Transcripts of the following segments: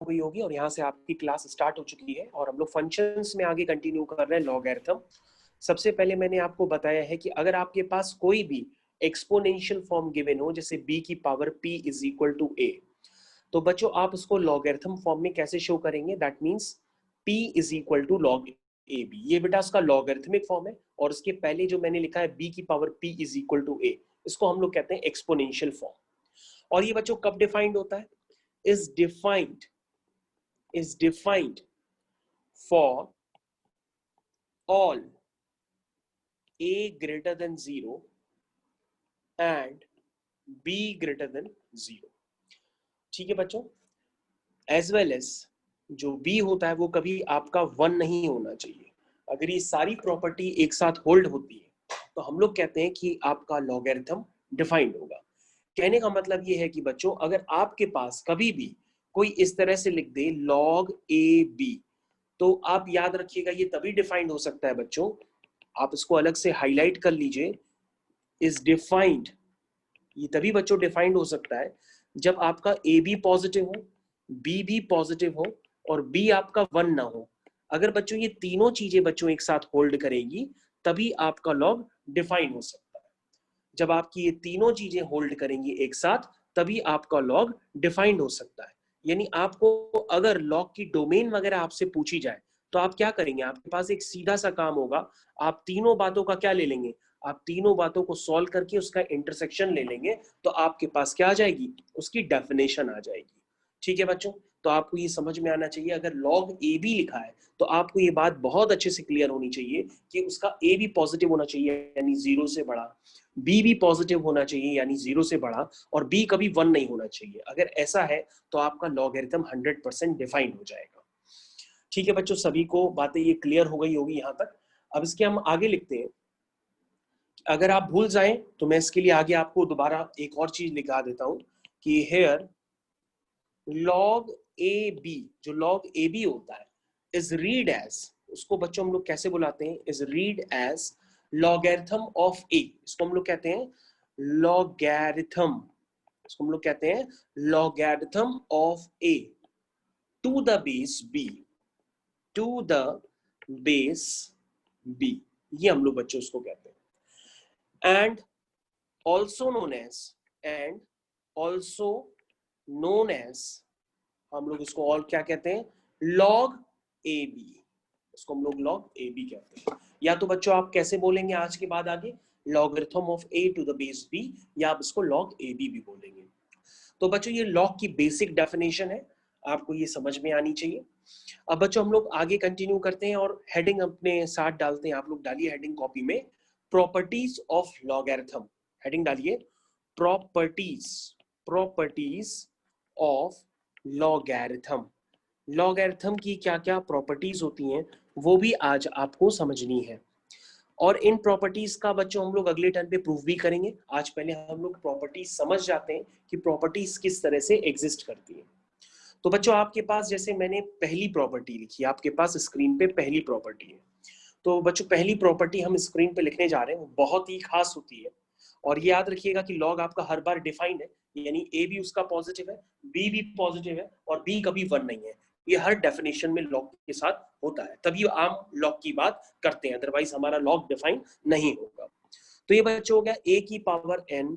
गई होगी और यहाँ से आपकी क्लास स्टार्ट हो चुकी है और हम लोग फंक्शंस में आगे कंटिन्यू कर रहे हैं लॉगरिथम। सबसे पहले मैंने आपको बताया है कि अगर आपके पास कोई भी एक्सपोनेंशियल फॉर्म गिवन हो, जैसे b की power p is equal to a, तो बच्चों आप उसको लॉगरिथम फॉर्म में कैसे शो करेंगे? That means p is equal to log a b. ये बेटा उसका लॉगरिथमिक फॉर्म है और उसके पहले जो मैंने लिखा है b की power p is equal to a, इसको हम लोग कहते हैं एक्सपोनेंशियल फॉर्म। और ये बच्चों कब डिफाइंड होता है? is defined for all a greater than 0 and b greater than 0। ठीक है बच्चों, एज वेल एज जो b होता है वो कभी आपका 1 नहीं होना चाहिए। अगर ये सारी प्रॉपर्टी एक साथ होल्ड होती है तो हम लोग कहते हैं कि आपका लॉगरिथम डिफाइंड होगा। कहने का मतलब ये है कि बच्चों अगर आपके पास कभी भी कोई इस तरह से लिख दे लॉग ए बी, तो आप याद रखिएगा ये तभी डिफाइंड हो सकता है बच्चों, आप इसको अलग से हाईलाइट कर लीजिए, इज डिफाइंड, ये तभी बच्चों डिफाइंड हो सकता है जब आपका ए बी पॉजिटिव हो, बी भी पॉजिटिव हो और बी आपका 1 ना हो। अगर बच्चों ये तीनों चीजें बच्चों एक साथ होल्ड करेगी तभी आपका लॉग डिफाइंड हो सकता है। जब आपकी ये तीनों चीजें होल्ड करेंगी एक साथ तभी आपका लॉग डिफाइंड हो सकता है। यानी आपको अगर लॉग की डोमेन वगैरह आपसे पूछी जाए तो आप क्या करेंगे? आपके पास एक सीधा सा काम होगा, आप तीनों बातों का क्या ले लेंगे? आप तीनों बातों को सॉल्व करके उसका इंटरसेक्शन ले लेंगे तो आपके पास क्या आ जाएगी? उसकी डेफिनेशन आ जाएगी। ठीक है बच्चों, तो आपको ये समझ में आना चाहिए अगर लॉग ए बी लिखा है तो आपको ये बात बहुत अच्छे से क्लियर होनी चाहिए कि उसका ए भी पॉजिटिव होना चाहिए यानी 0 से बड़ा, बी भी पॉजिटिव होना चाहिए यानी 0 से बड़ा, और बी कभी 1 नहीं होना चाहिए। अगर ऐसा है तो आपका लॉगरिथम 100% डिफाइन हो जाएगा। ठीक है बच्चों, सभी को बातें ये क्लियर हो गई होगी यहाँ तक। अब इसके हम आगे लिखते हैं। अगर आप भूल जाएं तो मैं इसके लिए आगे आपको दोबारा एक और चीज लिखा देता हूं कि हेयर लॉग ए बी, जो लॉग ए बी होता है इज रीड एज, उसको बच्चों हम लोग कैसे बुलाते हैं? Is read as logarithm of A. इसको हम लोग कहते हैं लॉगरिथम, इसको हम लोग कहते हैं logarithm of a to the base b, to the base b, ये हम लोग बच्चों उसको कहते हैं। And also known as, and also known as, हम लोग इसको और क्या कहते हैं? लॉग ए बी, इसको हम लोग लॉग ए बी कहते हैं। या तो बच्चों आप कैसे बोलेंगे आज के बाद आगे? Logarithm of a to the base b, या आप इसको लॉग ए बी भी बोलेंगे। तो बच्चों ये लॉग की बेसिक डेफिनेशन है, आपको ये समझ में आनी चाहिए। अब बच्चों हम लोग आगे कंटिन्यू करते हैं और हेडिंग अपने साथ डालते हैं। आप लोग डालिए हेडिंग कॉपी में, प्रॉपर्टीज ऑफ लॉगरिथम। हेडिंग डालिए properties, properties of logarithm. Logarithm की क्या क्या प्रॉपर्टीज होती हैं वो भी आज आपको समझनी है, और इन प्रॉपर्टीज का बच्चों हम लोग अगले टर्न पे प्रूफ भी करेंगे। आज पहले हम लोग प्रॉपर्टीज समझ जाते हैं कि प्रॉपर्टीज किस तरह से एग्जिस्ट करती हैं। तो बच्चों आपके पास जैसे मैंने पहली प्रॉपर्टी लिखी, आपके पास स्क्रीन पे पहली प्रॉपर्टी है। तो बच्चों पहली प्रॉपर्टी हम स्क्रीन पे लिखने जा रहे हैं, वो बहुत ही खास होती है। और ये याद रखिएगा कि लॉग आपका हर बार डिफाइंड है, यानी ए भी उसका पॉजिटिव है, बी भी पॉजिटिव है और बी कभी 1 नहीं है। ये हर डेफिनेशन में लॉग के साथ होता है, तभी आम लॉग की बात करते हैं, अदरवाइज हमारा लॉग डिफाइन नहीं होगा। तो ये बच्चों हो गया ए की पावर एन,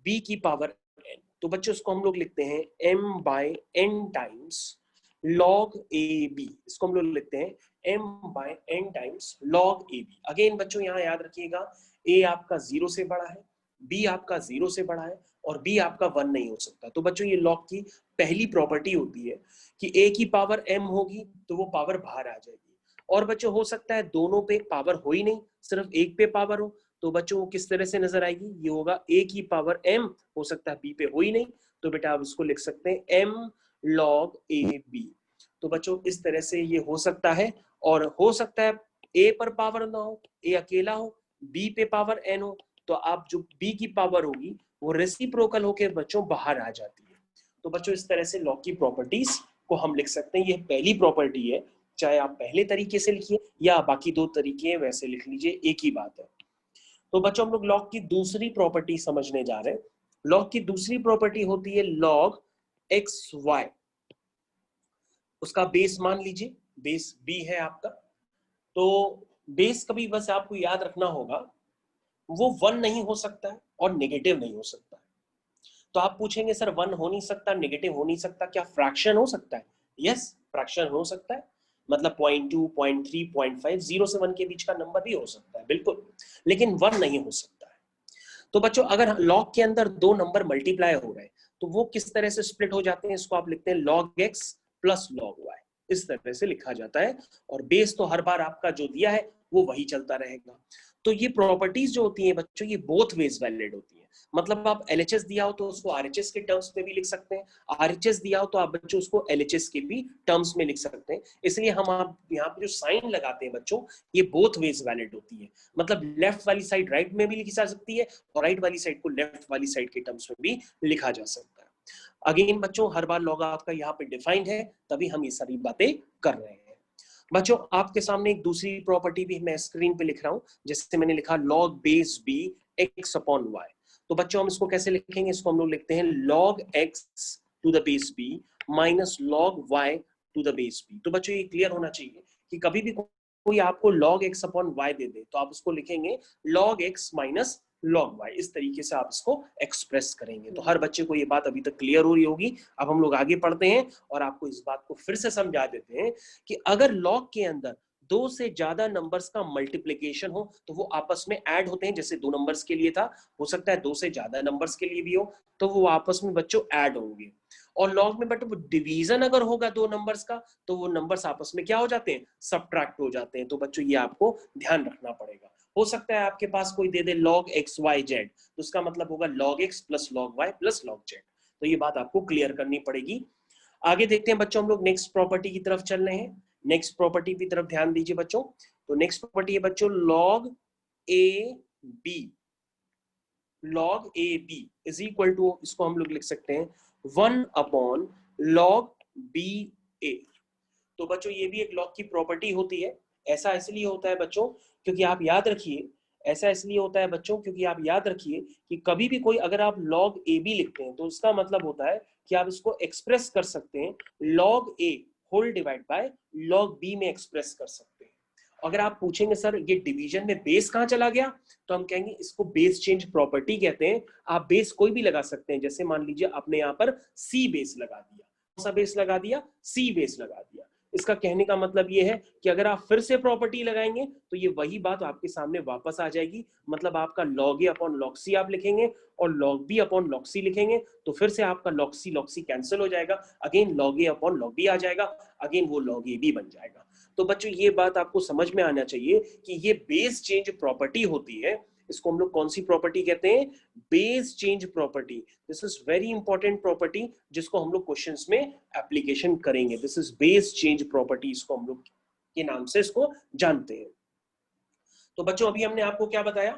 बी की पावर एन। तो बच्चों इसको हम लोग लिखते हैं m by n times log a b, इसको हम लोग लिखते हैं m by n times log a b. Again बच्चों यहाँ याद रखिएगा a आपका 0 से बड़ा है, b आपका 0 से बड़ा है और b आपका 1 नहीं हो सकता। तो बच्चों ये log की पहली प्रॉपर्टी होती है कि a की पावर m होगी तो वो पावर बाहर आ जाएगी। और बच्चों हो सकता है दोनों पे पावर हो ही नहीं, सिर्फ एक पे पावर हो, तो बच्चों वो किस तरह से नजर आएगी? ये होगा a की पावर m, हो सकता है b पे हो ही नहीं, तो बेटा आप इसको लिख सकते हैं m log a b। तो बच्चों इस तरह से ये हो सकता है, और हो सकता है a पर पावर ना हो, a अकेला हो, b पे पावर n हो, तो आप जो b की पावर होगी वो रेसिप्रोकल होकर बच्चों बाहर आ जाती है। तो बच्चों इस तरह से लॉग की प्रॉपर्टीज को हम लिख सकते हैं। ये पहली प्रॉपर्टी है, चाहे आप पहले तरीके से लिखिए या बाकी दो तरीके वैसे लिख लीजिए, एक ही बात है। तो बच्चों हम लोग लॉग की दूसरी प्रॉपर्टी समझने जा रहे हैं। लॉग की दूसरी प्रॉपर्टी होती है लॉग एक्स वाई। उसका बेस मान लीजिए, बेस b है आपका, तो बेस कभी बस आपको याद रखना होगा वो 1 नहीं हो सकता है और नेगेटिव नहीं हो सकता है। तो आप पूछेंगे सर 1 हो नहीं सकता, नेगेटिव हो नहीं सकता, क्या फ्रैक्शन हो सकता है? यस, फ्रैक्शन हो सकता है, मतलब 0.2, 0.3, 0.5, 0 से 1 के बीच का नंबर भी हो सकता है, बिल्कुल, लेकिन 1 नहीं हो सकता है। तो बच्चों अगर लॉग के अंदर दो नंबर मल्टीप्लाई हो रहे हैं तो वो किस तरह से स्प्लिट हो जाते हैं, इसको आप लिखते हैं log x plus log y, इस तरह से लिखा जाता है। और बेस तो हर बार आपका जो दिया है वो वही चलता रहेगा। तो ये प्रॉपर्टीज जो होती हैं बच्चों, ये बोथ वेज वैलिड होती है। मतलब आप LHS दिया हो तो उसको RHS के टर्म्स में भी लिख सकते हैं, RHS दिया हो तो आप बच्चों उसको LHS के भी टर्म्स में लिख सकते हैं। इसलिए हम आप यहाँ पे जो साइन लगाते हैं बच्चों, ये बोथ वेज वैलिड होती है। मतलब लेफ्ट वाली साइड राइट में भी लिखी जा सकती है और राइट वाली साइड को लेफ्ट वाली साइड के टर्म्स में भी लिखा जा सकता है। अगेन बच्चों हर बार लॉग आपका यहाँ पे डिफाइंड है, तभी हम ये सारी बातें कर रहे हैं। बच्चों आपके सामने एक दूसरी प्रॉपर्टी भी मैं स्क्रीन पे लिख रहा हूं, जैसे मैंने लिखा log base b x upon y। तो बच्चों हम इसको कैसे लिखेंगे, इसको हम लोग लिखते हैं log x to the base b minus log y to the base b। तो बच्चों ये क्लियर होना चाहिए कि कभी भी कोई आपको log x अपॉन y दे दे तो आप उसको लिखेंगे log x minus log y, इस तरीके से आप इसको एक्सप्रेस करेंगे। तो हर बच्चे को ये बात अभी तक क्लियर हो रही होगी। अब हम लोग आगे पढ़ते हैं और आपको इस बात को फिर से समझा देते हैं कि अगर लॉग के अंदर दो से ज्यादा नंबर्स का मल्टीप्लिकेशन हो तो वो आपस में ऐड होते हैं। जैसे दो नंबर्स के लिए था, हो सकता है दो से ज्यादा नंबर्स के लिए भी हो, तो वो आपस में बच्चों ऐड होंगे। और लॉग में बट वो डिवीजन अगर होगा दो नंबर्स का तो वो नंबर्स आपस में क्या हो जाते हैं, सबट्रैक्ट हो जाते हैं। तो बच्चों ये आपको ध्यान रखना पड़ेगा। हो सकता है आपके पास कोई दे दे log x y z, तो उसका मतलब होगा log x plus log y plus log z। तो ये बात आपको क्लियर करनी पड़ेगी। आगे देखते हैं बच्चों, हम लोग नेक्स्ट प्रॉपर्टी की तरफ चल रहे हैं। नेक्स्ट प्रॉपर्टी की तरफ ध्यान दीजिए बच्चों। तो नेक्स्ट प्रॉपर्टी है बच्चों log a b, log a b is equal to, इसको हम लोग लिख सकते हैं 1 अपॉन log b a। तो बच्चों ये भी एक लॉग की प्रॉपर्टी होती है। ऐसा इसलिए होता है बच्चों क्योंकि आप याद रखिए, ऐसा इसलिए होता है बच्चों क्योंकि आप याद रखिए कि कभी भी कोई अगर आप log a b लिखते हैं तो उसका मतलब होता है कि आप इसको एक्सप्रेस कर सकते हैं log a whole divide by log b में एक्सप्रेस कर सकते हैं। अगर आप पूछेंगे सर ये डिवीजन में बेस कहां चला गया, तो हम कहेंगे इसको बेस चेंज प्रॉपर्टी कहते हैं। आप बेस कोई भी लगा सकते हैं, जैसे मान लीजिए आपने यहाँ पर c बेस लगा दिया, कौन सा बेस लगा दिया, c बेस लगा दिया। इसका कहने का मतलब ये है कि अगर आप फिर से प्रॉपर्टी लगाएंगे तो ये वही बात आपके सामने वापस आ जाएगी। मतलब आपका log a upon log c आप लिखेंगे और log b upon log c लिखेंगे तो फिर से आपका log c कैंसिल हो जाएगा, again log a upon log b आ जाएगा, अगेन वो log a b बन जाएगा। तो बच्चों ये बात आपको समझ में आना चाहिए कि ये बेस चेंज प्रॉपर्टी होती है। इसको हम लोग कौन सी प्रॉपर्टी कहते हैं, base change property. This is very important property जिसको हम लोग क्वेश्चंस में एप्लीकेशन करेंगे। This is base change property, इसको हम लोग के नाम से इसको जानते हैं। तो बच्चों अभी हमने आपको क्या बताया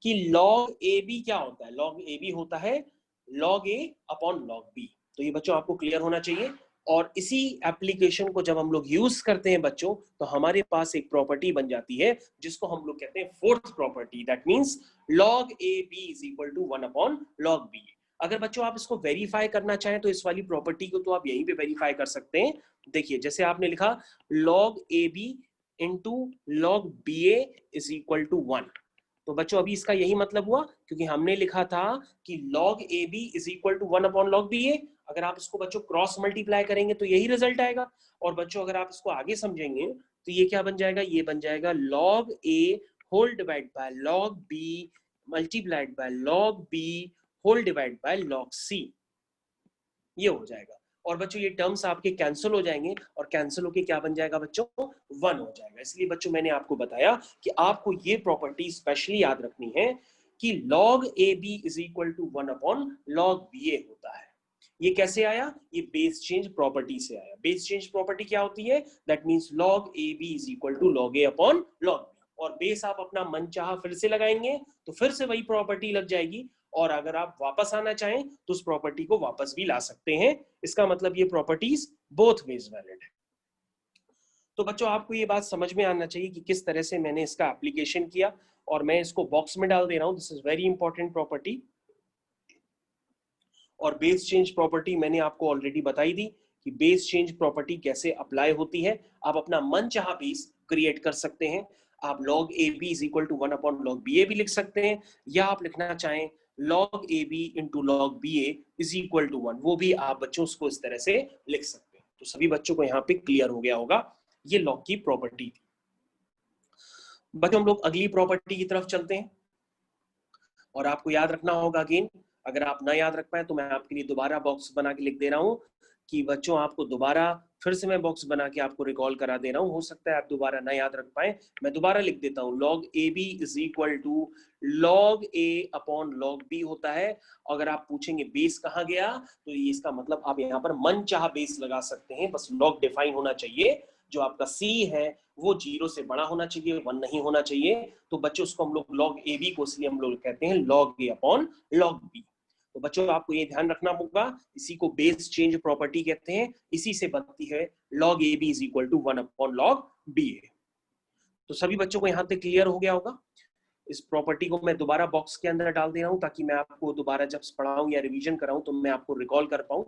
कि log AB क्या होता है, log AB होता है log A upon log B। तो ये बच्चों आपको क्लियर होना चाहिए। और इसी एप्लीकेशन को जब हम लोग यूज करते हैं बच्चों तो हमारे पास एक प्रॉपर्टी बन जाती है जिसको हम लोग कहते हैं fourth property, that means log AB is equal to 1 upon log B। अगर बच्चों आप इसको वेरीफाई करना चाहें तो इस वाली प्रॉपर्टी को तो आप यहीं पे वेरीफाई कर सकते हैं। देखिए जैसे आपने लिखा log AB into log BA is equal to 1। तो बच्चों अभी इसका यही मतलब हुआ क्योंकि हमने लिखा था कि log AB is equal to 1 upon log BA। अगर आप इसको बच्चों क्रॉस मल्टीप्लाई करेंगे तो यही रिजल्ट आएगा। और बच्चों अगर आप इसको आगे समझेंगे तो ये क्या बन जाएगा, ये बन जाएगा log A whole divide by log B multiplied by log B whole divide by log C, ये हो जाएगा। और बच्चों ये टर्म्स आपके कैंसिल हो जाएंगे और कैंसिल होके क्या बन जाएगा बच्चों, 1 हो जाएगा। इसलिए बच्चों मैंने आपको बताया कि आपको ये प्रॉपर्टी स्पेशली याद रखनी है कि log AB is equal to 1 upon log BA होता है। ये कैसे आया, ये बेस चेंज प्रॉपर्टी से आया। बेस चेंज प्रॉपर्टी क्या होती है, that means log AB is equal to log A upon log B। और बेस आप अपना मन चाहा फिर से लगाएंगे तो फिर से वही प्रॉपर्टी लग जाएगी। और अगर आप वापस आना चाहें तो उस प्रॉपर्टी को वापस भी ला सकते हैं। इसका मतलब ये प्रॉपर्टीज बोथ वेज वैलिड है। तो बच्चों आपको ये बात समझ में आना चाहिए कि किस तरह से मैंने इसका एप्लीकेशन किया और मैं इसको बॉक्स में डाल दे रहा हूं। This is very important property. और बेस चेंज प्रॉपर्टी मैंने आपको ऑलरेडी बताई दी कि बेस चेंज प्रॉपर्टी कैसे अप्लाई होती है। आप अपना मनचाहा बेस क्रिएट कर सकते हैं। आप log AB is equal to 1 upon log BA भी लिख सकते हैं, या आप लिखना चाहें log AB into log BA is equal to 1, वो भी आप बच्चों उसको इस तरह से लिख सकते हैं। तो सभी बच्चों को यहाँ पे क्लियर हो गया होगा, ये log की प्रॉपर्टी थी। बच्चों हम लोग अगली प्रॉपर्टी की तरफ चलते हैं, और आपको याद रखना होगा अगेन, अगर आप ना याद रख पाए तो मैं आपके लिए दोबारा बॉक्स बना के लिख दे रहा हूँ कि बच्चों आपको दोबारा फिर से मैं बॉक्स बना के आपको रिकॉल करा दे रहा हूँ। हो सकता है आप दोबारा ना याद रख पाए, मैं दोबारा लिख देता हूँ। log AB is equal to log A upon log B होता है। अगर आप पूछेंगे बेस कहाँ गया, तो ये इसका मतलब आप यहाँ पर मनचाहा बेस लगा सकते हैं, बस log डिफाइन होना चाहिए। जो आपका C है वो 0 से बड़ा होना चाहिए, 1 नहीं होना चाहिए। तो बच्चों उसको हम लोग log AB को इसलिए हम लोग कहते हैं log A upon log B। तो बच्चों आपको ये ध्यान रखना होगा, इसी को बेस चेंज प्रॉपर्टी कहते हैं, इसी से बनती है log AB is equal to 1 upon log BA। तो सभी बच्चों को यहाँ तक क्लियर हो गया होगा। इस प्रॉपर्टी को मैं दोबारा बॉक्स के अंदर डाल दे रहा हूँ, ताकि मैं आपको दोबारा जब पढ़ाऊं या रिवीजन कराऊं तो मैं आपको रिकॉल कर पाऊं।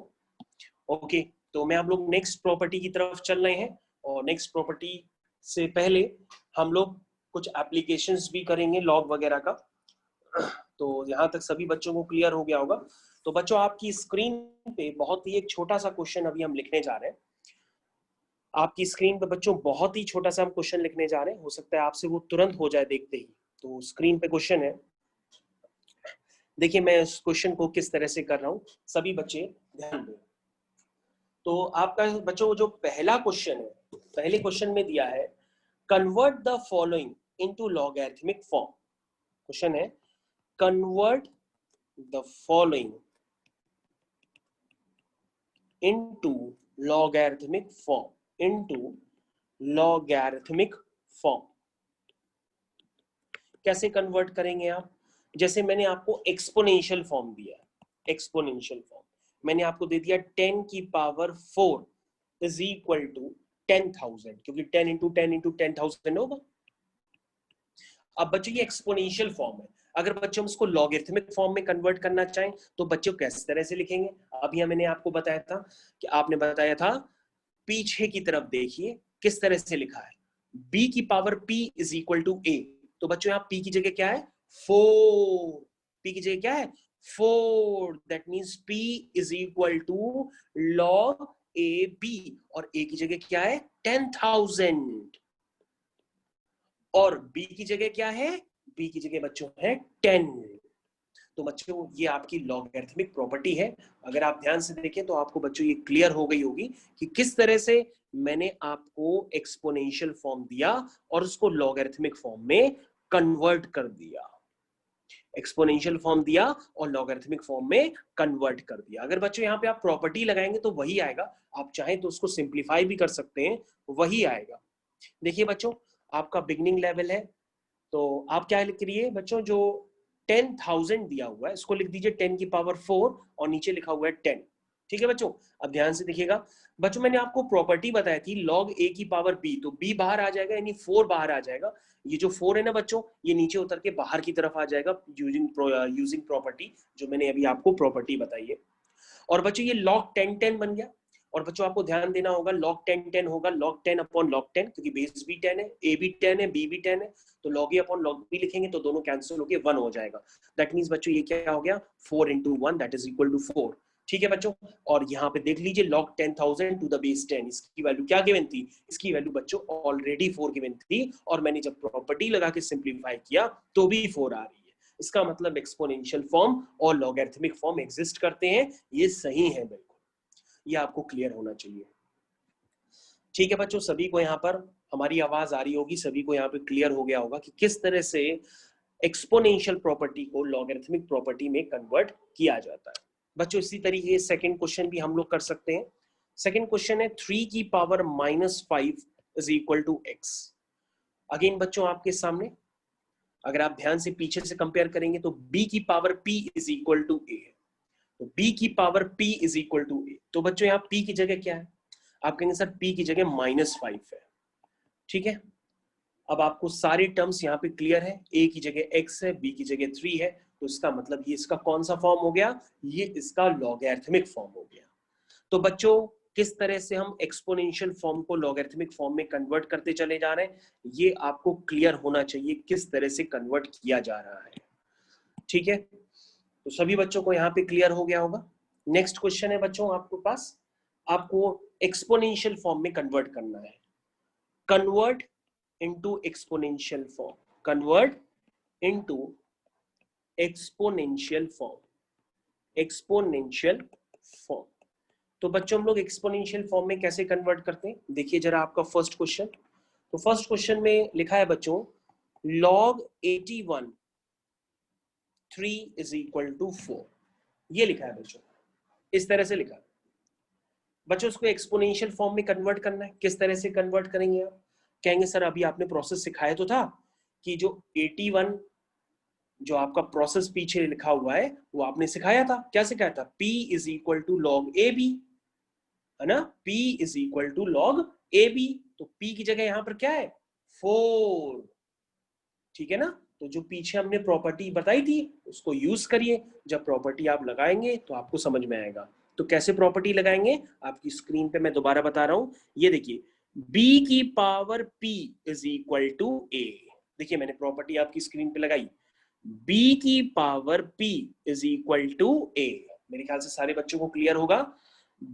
ओके, तो मैं हम लोग नेक्स्ट प्रॉपर्टी की तरफ चल रहे हैं, और नेक्स्ट प्रॉपर्टी से पहले हम लोग कुछ एप्लीकेशंस भी करेंगे लॉग वगैरह का। तो यहाँ तक सभी बच्चों को क्लियर हो गया होगा। तो बच्चों आपकी स्क्रीन पे बहुत ही एक छोटा सा क्वेश्चन अभी हम लिखने जा रहे हैं। आपकी स्क्रीन पे बच्चों बहुत ही छोटा सा हम क्वेश्चन लिखने जा रहे हैं, हो सकता है आपसे वो तुरंत हो जाए देखते ही। तो स्क्रीन पे क्वेश्चन है, देखिए मैं इस क्वेश्चन को किस तरह से कर रहा हूँ, सभी बच्चे ध्यान दें। तो आपका बच्चों जो पहला क्वेश्चन है, पहले क्वेश्चन में दिया है convert the following into logarithmic form. Question है convert the following into logarithmic form। कैसे कन्वर्ट करेंगे आप? जैसे मैंने आपको एक्सपोनेंशियल फॉर्म दिया, एक्सपोनेंशियल फॉर्म मैंने आपको दे दिया 10 की पावर 4 इज इक्वल टू 10,000, क्योंकि 10 इंटू 10 इंटू 10,000 होगा। अब बच्चों ये एक्सपोनेंशियल फॉर्म है, अगर बच्चों हम इसको लॉगरिथमिक फॉर्म में कन्वर्ट करना चाहें तो बच्चों किस तरह से लिखेंगे? अभी मैंने आपको बताया था कि आपने बताया था पीछे की तरफ देखिए किस तरह से लिखा है, b की power p is equal to a। तो बच्चों यहाँ p की जगह क्या है? 4। p की जगह क्या है? 4। That means p is equal to log ab, और a की जगह क्या है? 10,000। और b की जगह क्या है? b की जगह बच्चों है 10। तो बच्चों ये आपकी लॉगरिथमिक प्रॉपर्टी है। अगर आप ध्यान से देखें तो आपको बच्चों ये क्लियर हो गई होगी कि किस तरह से मैंने आपको एक्सपोनेंशियल फॉर्म दिया और उसको लॉगरिथमिक फॉर्म में कन्वर्ट कर दिया। एक्सपोनेंशियल फॉर्म दिया और लॉगरिथमिक फॉर्म में कन्वर्ट कर दिया। अगर बच्चों यहाँ पे आप प्रॉपर्टी लगाएंगे तो वही आएगा, आप चाहें तो उसको सिंप्लीफाई भी कर सकते हैं, वही आएगा। देखिए बच्चों आपका बिगनिंग लेवल है, तो आप क्या लिख रही है बच्चों, जो 10,000 दिया हुआ है इसको लिख दीजिए 10 की पावर 4 और नीचे लिखा हुआ है 10। ठीक है बच्चों, अब ध्यान से देखिएगा। बच्चों मैंने आपको प्रॉपर्टी बताई थी log a की पावर b, तो b बाहर आ जाएगा यानी 4 बाहर आ जाएगा। ये जो 4 है ना बच्चों, ये नीचे उतर के बाहर की तरफ आ जाएगा यूजिंग प्रॉपर्टी, जो मैंने अभी आपको प्रॉपर्टी बताई है। और बच्चों ये log 10 10 बन गया। और बच्चों आपको ध्यान देना होगा log 10 10 होगा log 10 अपॉन log 10, क्योंकि बेस भी 10 है, a भी 10 है, b भी 10 है। तो log a upon log b लिखेंगे तो दोनों कैंसिल होके 1 हो जाएगा। दैट मींस बच्चों ये क्या हो गया? 4 into 1 that is equal to 4। ठीक है बच्चों, और यहाँ पे देख लीजिए log 10,000 टू द बेस 10, इसकी वैल्यू क्या गिवन थी? इसकी वैल्यू बच्चों ऑलरेडी 4 गिवन थी, और मैंने जब प्रॉपर्टी लगा के सिंप्लीफाई किया तो भी 4 आ रही है। इसका मतलब एक्सपोनेंशियल फॉर्म और लॉगरिथमिक फॉर्म एग्जिस्ट करते हैं, ये सही है बिल्कुल, ये आपको क्लियर होना चाहिए। ठीक है बच्चों, सभी को यहाँ पर हमारी आवाज आ रही होगी, सभी को यहाँ पे क्लियर हो गया होगा कि किस तरह से एक्सपोनेंशियल प्रॉपर्टी को लॉगरिथमिक प्रॉपर्टी में कन्वर्ट किया जाता है। बच्चों इसी तरीके सेकंड क्वेश्चन भी हम लोग कर सकते हैं। सेकंड क्वेश्चन है 3 की power -5 is equal to x। Again बच्चों आपके सामने अगर आप ध्यान से पीछे से कंपेयर करेंगे तो b की power p is equal to a है, तो b की power p is equal to a। तो बच्चों यहाँ p की जगह क्या है? आप कहेंगे सर p की जगह -5 है। ठीक है, अब आपको सारे टर्म्स यहाँ पे क्लियर है, a की जगह x है, b की जगह 3 है, तो इसका मतलब ये इसका कौन सा फॉर्म हो गया? ये इसका लॉगरिथमिक फॉर्म हो गया। तो बच्चों किस तरह से हम एक्सपोनेंशियल फॉर्म को लॉगरिथमिक फॉर्म में कन्वर्ट करते चले जा रहे हैं, ये आपको क्लियर होना चाहिए किस तरह से कन्वर्ट किया जा रहा है। ठीक है, तो सभी बच्चों को यहाँ पे क्लियर हो गया होगा। नेक्स्ट क्वेश्चन है बच्चों आपके पास, आपको एक्सपोनेंशियल फॉर्म में कन्वर्ट करना है। Convert into exponential form, convert into exponential form, exponential form. तो बच्चों हम लोग एक्सपोनेंशियल फॉर्म में कैसे कन्वर्ट करते हैं, देखिए जरा आपका फर्स्ट क्वेश्चन। तो फर्स्ट क्वेश्चन में लिखा है बच्चों log 81 3 इज इक्वल टू 4, ये लिखा है बच्चों, इस तरह से लिखा है बच्चों। उसको एक्सपोनेंशियल फॉर्म में कन्वर्ट करना है। किस तरह से कन्वर्ट करेंगे आप, कहेंगे सर अभी आपने प्रोसेस सिखाया तो था कि जो 81 जो आपका प्रोसेस पीछे लिखा हुआ है वो आपने सिखाया था। क्या सिखाया था, P is equal to log a b, है ना, P is equal to log a b. तो P की जगह यहां पर क्या है 4, ठीक है ना। तो जो पीछे हमने प्रॉपर्टी बताई थी उसको यूज करिए, जब प्रॉपर्टी आप लगाएंगे तो आपको समझ में आएगा। तो कैसे प्रॉपर्टी लगाएंगे, आपकी स्क्रीन पे मैं दोबारा बता रहा हूं, ये देखिए b की power p is equal to a। देखिए मैंने प्रॉपर्टी आपकी स्क्रीन पे लगाई, b की power p is equal to a। मेरे ख्याल से सारे बच्चों को क्लियर होगा,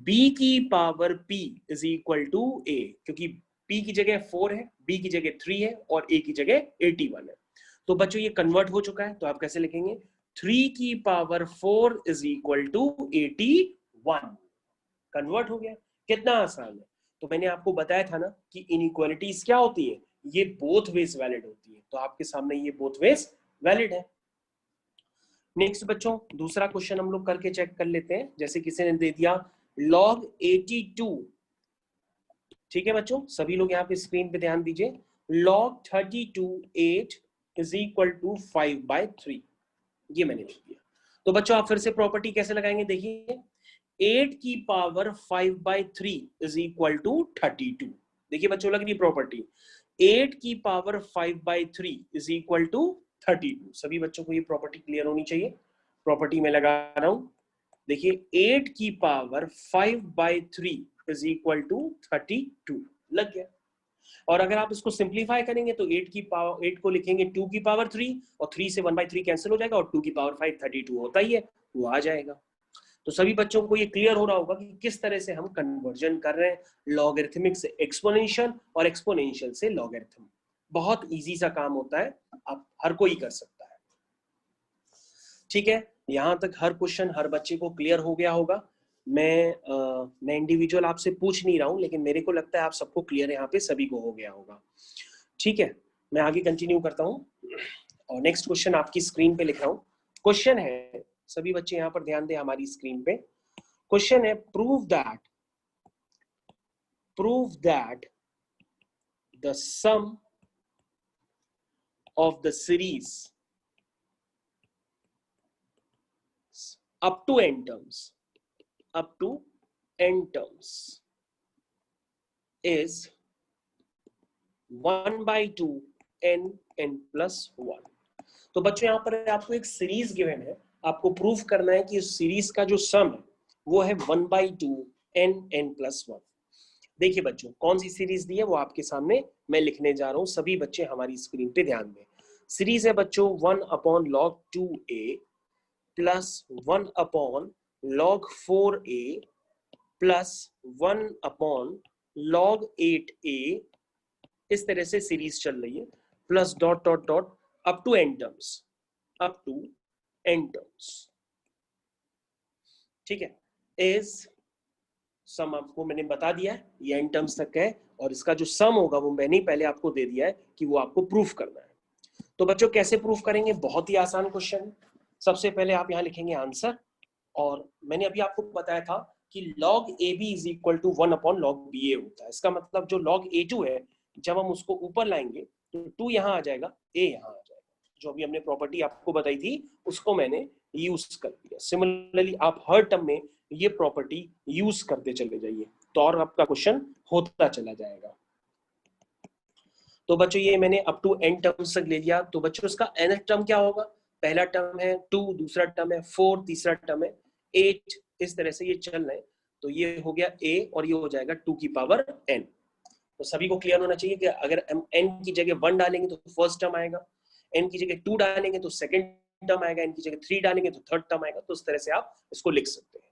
b की power p is equal to a, क्योंकि p की जगह 4 है, b की जगह 3 है और a की जगह 81 है। तो बच्चों ये कन्वर्ट हो चुका है, तो आप कैसे लिखेंगे 3 की power 4 is equal to 81, convert हो गया। कितना आसान है। तो मैंने आपको बताया था ना कि इनइक्वालिटीज क्या होती है, ये बोथ वेज वैलिड होती है, तो आपके सामने ये बोथ वेज वैलिड है। नेक्स्ट बच्चों दूसरा क्वेश्चन हम लोग करके चेक कर लेते हैं। जैसे किसी ने दे दिया log 82, ठीक है बच्चों, सभी लोग यहाँ पे स्क्रीन पे ध्यान दीजिए, log 32 8 इज इक्वल टू 5/3, ये मैंने लिख दिया। तो बच्चों आप फिर से प्रॉपर्टी कैसे लगाएंगे, देखिए 8 की पावर 5/3 इज इक्वल टू 32। देखिए बच्चों लग रही प्रॉपर्टी, 8 की पावर 5/3 इज इक्वल टू 32। सभी बच्चों को ये प्रॉपर्टी क्लियर होनी चाहिए। प्रॉपर्टी में लगा रहा हूं, देखिए 8 की पावर 5/3 इज इक्वल टू 32, लग गया। और अगर आप इसको सिंप्लीफाई करेंगे तो 8 की पावर 8 को लिखेंगे 2 की पावर 3 और 3 से 1/3 कैंसिल हो जाएगा और 2 की पावर 5 32 होता ही है, वो आ जाएगा। तो सभी बच्चों को ये क्लियर हो रहा होगा कि किस तरह से हम कन्वर्जन कर रहे हैं लॉगरिथमिक से एक्सपोनेंशियल और एक्सपोनेंशियल से लॉगरिथम। बहुत इजी सा काम होता है, आप हर कोई कर सकता है। ठीक है, यहां तक हर क्वेश्चन हर बच्चे को क्लियर हो गया होगा। मैं इंडिविजुअल आपसे पूछ नहीं रहा हूं, लेकिन मेरे को लगता है आप सबको क्लियर यहाँ पे सभी को हो गया होगा। ठीक है, मैं आगे कंटिन्यू करता हूं और नेक्स्ट क्वेश्चन आपकी स्क्रीन पे लिख रहा हूं। क्वेश्चन है, सभी बच्चे यहां पर ध्यान दें हमारी स्क्रीन पे। क्वेश्चन है prove that the sum of the series up to n terms is 1/2 n plus 1। तो बच्चों यहाँ पर आपको एक सीरीज गिवन है, आपको प्रूफ करना है कि इस सीरीज का जो सम है वो है 1/2 n plus 1। देखिए बच्चों कौन सी सीरीज दी है वो आपके सामने मैं लिखने जा रहा हूं, सभी बच्चे हमारी स्क्रीन पे ध्यान दें। सीरीज है बच्चों 1/log 2a plus 1/log 4a plus 1/log 8a, इस तरह से सीरीज चल रही है, plus dot dot dot up to n terms. ठीक है, इज सम आपको मैंने बता दिया है, ये n टर्म्स तक है और इसका जो सम होगा वो मैंने पहले आपको दे दिया है कि वो आपको प्रूफ करना है। तो बच्चों कैसे प्रूफ करेंगे, बहुत ही आसान क्वेश्चन है। सबसे पहले आप यहाँ लिखेंगे आंसर, और मैंने अभी आपको बताया था कि log AB is equal to 1/log BA होता है। इसका मतलब जो log A2 है जब हम उसको ऊपर लाएंगे तो 2 यहाँ आ जाएगा, A यहाँ आ जाएगा। जो अभी हमने प्रॉपर्टी आपको बताई थी उसको मैंने यूज कर दिया। सिमिलरली आप हर टर्म में ये प्रॉपर्टी यूज करते चले जाइए तो और आपका क्वेश्चन होता चला जाएगा। तो बच्चों ये मैंने अप टू n टर्म्स तक ले लिया। तो बच्चों इसका nth टर्म क्या होगा, पहला टर्म है 2, दूसरा टर्म है 4, तीसरा टर्म है 8, इस तरह से ये चल रहे हैं। तो ये हो गया a और ये हो जाएगा 2 की पावर n। तो सभी को क्लियर होना चाहिए कि अगर हम n की जगह 1 डालेंगे तो फर्स्ट टर्म आएगा, n की जगह 2 डालेंगे तो सेकंड टर्म आएगा, n की जगह 3 डालेंगे तो थर्ड टर्म आएगा। तो इस तरह से आप इसको लिख सकते हैं।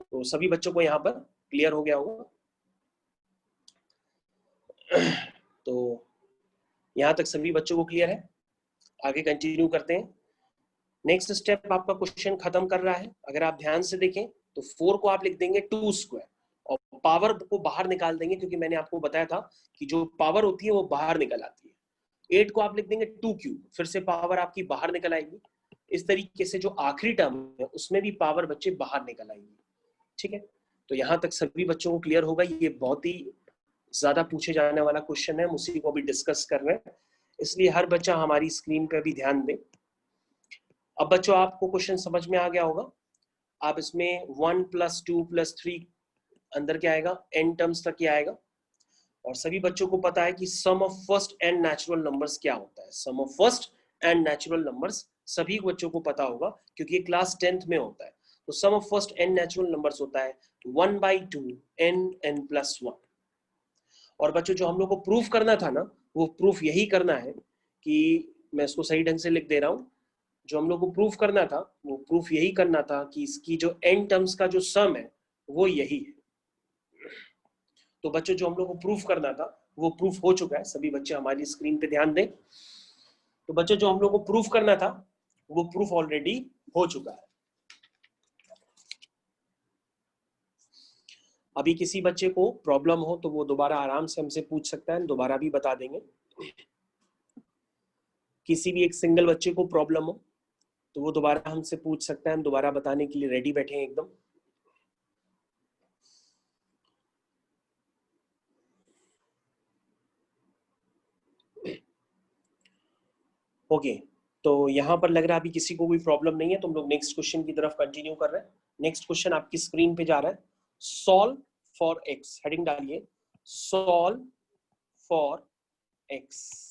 तो सभी बच्चों को यहाँ पर क्लियर हो गया होगा। तो यहाँ तक सभी बच्चों को क्लियर है। आगे कंटिन्यू करते हैं। नेक्स्ट स्टेप आपका क्वेश्चन खत्म कर रहा है। अगर आप ध्यान से देखें तो 4 को आप लिख देंगे 2 स्क्वायर और पावर को बाहर निकाल देंगे, क्योंकि मैंने आपको बताया था कि जो पावर होती है वो बाहर निकल आती है। 8 को आप लिख देंगे 2 क्यूब, फिर से पावर आपकी बाहर निकल आएगी। इस तरीके से जो आखिरी टर्म है उसमें भी पावर बच्चे बाहर निकल आएंगी। ठीक है, तो यहाँ तक सभी बच्चों को क्लियर होगा। ये बहुत ही ज्यादा पूछे जाने वाला क्वेश्चन है, हम उसी को अभी डिस्कस कर रहे हैं, इसलिए हर बच्चा हमारी स्क्रीन पे भी ध्यान दे। अब बच्चों आपको क्वेश्चन समझ में आ गया होगा। आप इसमें 1 + 2 + 3 अंदर क्या आएगा, n टर्म्स तक क्या आएगा। और सभी बच्चों को पता है कि sum of first n natural numbers क्या होता है। Sum of first n natural numbers सभी बच्चों को पता होगा, क्योंकि ये क्लास 10th में होता है। तो sum of first n natural numbers होता है 1/2 n + 1। और बच्चों जो हम लोग को प्रूफ करना था ना, वो प्रूफ यही करना है कि मैं इसको सही ढंग से लिख दे रहा हूँ। जो हम लोग को प्रूफ करना था वो प्रूफ यही करना था कि इसकी जो n टर्म्स का जो सम है वो यही है। तो बच्चों जो हम लोग को प्रूफ करना था वो प्रूफ हो चुका है। सभी बच्चे हमारी स्क्रीन पे ध्यान दें। तो बच्चों जो हम लोग को प्रूफ करना था वो प्रूफ ऑलरेडी हो चुका है। अभी किसी बच्चे को प्रॉब्लम हो तो वो दोबारा आराम से हमसे पूछ सकता है, दोबारा भी बता देंगे। किसी भी एक सिंगल बच्चे को प्रॉब्लम हो तो वो दोबारा हमसे पूछ सकता है, हम दोबारा बताने के लिए रेडी बैठे हैं एकदम। ओके, तो यहाँ पर लग रहा है अभी किसी को कोई प्रॉब्लम नहीं है, तो हम लोग नेक्स्ट क्वेश्चन की तरफ कंटिन्यू कर रहे हैं। नेक्स्ट क्वेश्चन आपकी स्क्रीन पे जा रहा है। सॉल्व फॉर एक्स, हेडिंग डालिए, सॉल्व फॉर एक्स।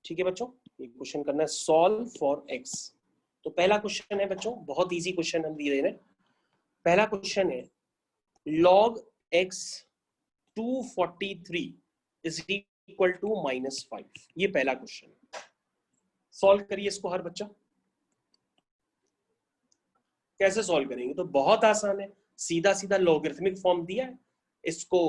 ठीक है बच्चों, ये क्वेश्चन करना है, सॉल्व फॉर एक्स। तो पहला क्वेश्चन है बच्चों, बहुत इजी क्वेश्चन हम दिए हैं। पहला क्वेश्चन है log x 243 is equal to -5। ये पहला क्वेश्चन है। सॉल्व करिए इसको हर बच्चा। कैसे सॉल्व करेंगे, तो बहुत आसान है, सीधा सीधा लॉगरिथमिक फॉर्म दिया है, इसको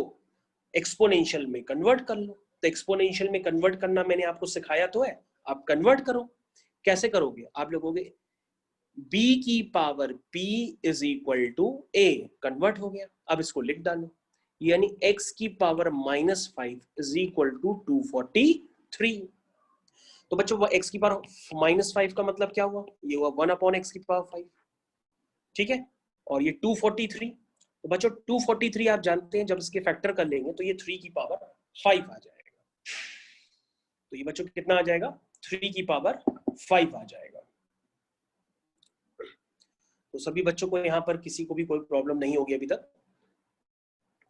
एक्सपोनेंशियल में कन्वर्ट कर लो। तो एक्सपोनेंशियल में कन्वर्ट करना मैंने आपको सिखाया तो है, आप कन्वर्ट करो। कैसे करोगे, आप लोगोगे b की power p is equal to a, convert हो गया। अब इसको लिख डालो, यानी x की पावर -5 इज इक्वल टू 243। तो बच्चों वो x की पावर -5 का मतलब क्या हुआ, ये हुआ 1/x की पावर 5। ठीक है, और ये 243, तो बच्चों 243 आप जानते हैं जब इसके फैक्टर कर लेंगे तो ये 3 की पावर 5 आ जाएगा। तो ये बच्चों कितना आ जाएगा, 3 की पावर 5 आ जाएगा। तो सभी बच्चों को यहाँ पर किसी को भी कोई प्रॉब्लम नहीं होगी अभी तक।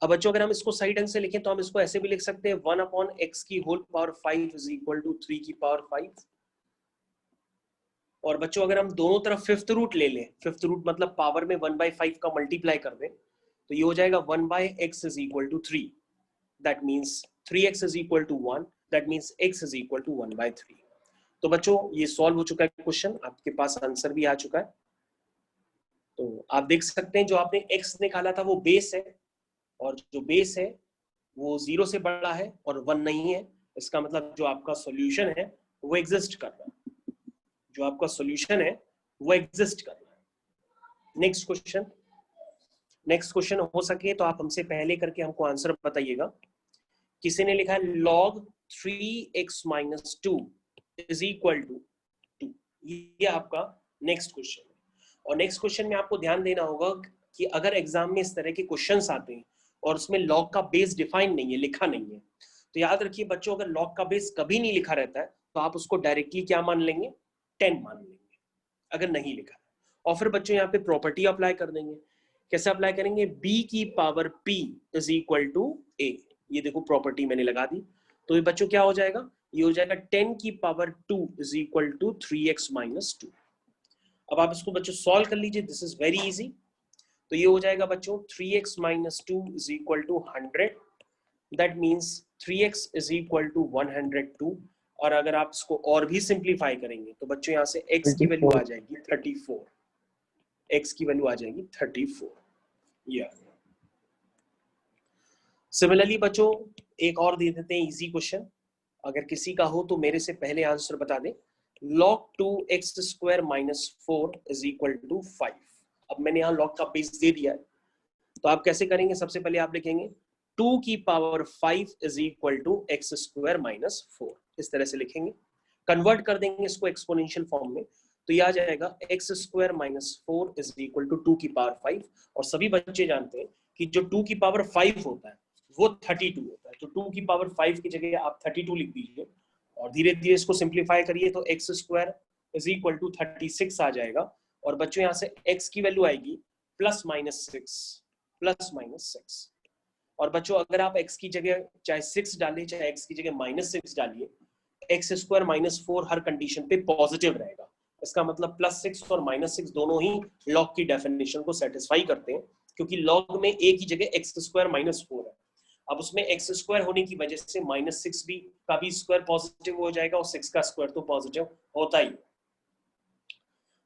अब बच्चों अगर हम इसको सही ढंग से लिखें तो हम इसको ऐसे भी लिख सकते हैं 1/x की whole power 5 is equal to 3 की पावर 5। और बच्चों अगर हम दोनों तरफ फिफ्थ रूट ले लें, फिफ्थ रूट मतलब पावर में 1/5 का मल्टीप्लाई कर दें, तो ये हो जाएगा 1/x is equal to 3। That means 3x is equal to 1, that means x is equal to 1/3। तो बच्चों ये सॉल्व हो चुका है क्वेश्चन, आपके पास आंसर भी आ चुका है। तो आप देख सकते हैं जो आपने x निकाला था वो बेस है, और जो बेस है वो 0 से बड़ा है और 1 नहीं है। इसका मतलब जो आपका सॉल्यूशन है वो एग्जिस्ट कर रहा है, जो आपका सॉल्यूशन है वो एग्जिस्ट कर रहा है। नेक्स्ट क्वेश्चन हो सके तो आप हमसे पहले करके हमको आंसर बताइएगा। किसी ने लिखा है log 3x - 2 is equal to 2। ये आपका नेक्स्ट क्वेश्चन है। और नेक्स्ट क्वेश्चन में आपको ध्यान देना होगा कि अगर एग्जाम में इस तरह के क्वेश्चंस आते हैं और उसमें लॉग का बेस डिफाइन नहीं है, लिखा नहीं है, तो याद रखिए बच्चों, अगर लॉग का बेस कभी नहीं लिखा रहता है तो आप उसको डायरेक्टली क्या मान लेंगे, 10 मान लेंगे, अगर नहीं लिखा है। और फिर बच्चों यहाँ पे प्रॉपर्टी अप्लाई कर देंगे। कैसे अप्लाई करेंगे, b की power p is equal to a। ये देखो प्रॉपर्टी मैंने लगा दी। तो ये बच्चों क्या हो जाएगा, ये हो जाएगा 10 की power 2 is equal to 3x - 2। अब आप इसको बच्चों सॉल्व कर लीजिए, दिस इज वेरी इजी। तो तो ये हो जाएगा बच्चों 3x minus 2 is equal to 100, that means 3x is equal to 102। और अगर आप इसको और भी सिंप्लीफाई करेंगे तो बच्चों यहाँ से x की वैल्यू आ जाएगी 34, x की वैल्यू आ जाएगी 34। या सिमिलरली बच्चों एक और दे देते हैं इजी क्वेश्चन, अगर किसी का हो तो मेरे से पहले आंसर बता दें। log 2x square minus 4 is equal to 5। अब मैंने यहाँ log का बेस दे दिया है, तो आप कैसे करेंगे? सबसे पहले आप लिखेंगे 2 की power 5 is equal to X square minus 4, इस तरह से लिखेंगे। कन्वर्ट कर देंगे इसको एक्सपोनेंशियल फॉर्म में, तो ये आ जाएगा X square minus 4 is equal to 2 की पावर 5। और सभी बच्चे जानते हैं कि जो 2 की पावर 5 होता है वो 32 होता है, तो 2 की पावर 5 की जगह आप 32 लिख दीजिए और धीरे धीरे इसको सिंप्लीफाई करिए तो X square is equal to 36 आ जाएगा। और बच्चों यहाँ से x की वैल्यू आएगी प्लस माइनस 6। और बच्चों अगर आप x की जगह चाहे 6 डालिए चाहे x की जगह माइनस 6 डालिए, एक्स स्क्वायर माइनस 4 हर कंडीशन पे पॉजिटिव रहेगा। इसका मतलब प्लस 6 और माइनस 6 दोनों ही लॉग की डेफिनेशन को सेटिस्फाई करते हैं, क्योंकि लॉग में a की जगह एक्स स्क्वायर माइनस 4 है। अब उसमें एक्स स्क्वायर होने की वजह से माइनस 6 भी का भी स्क्वायर पॉजिटिव हो जाएगा और 6 का स्क्वायर तो पॉजिटिव होता ही।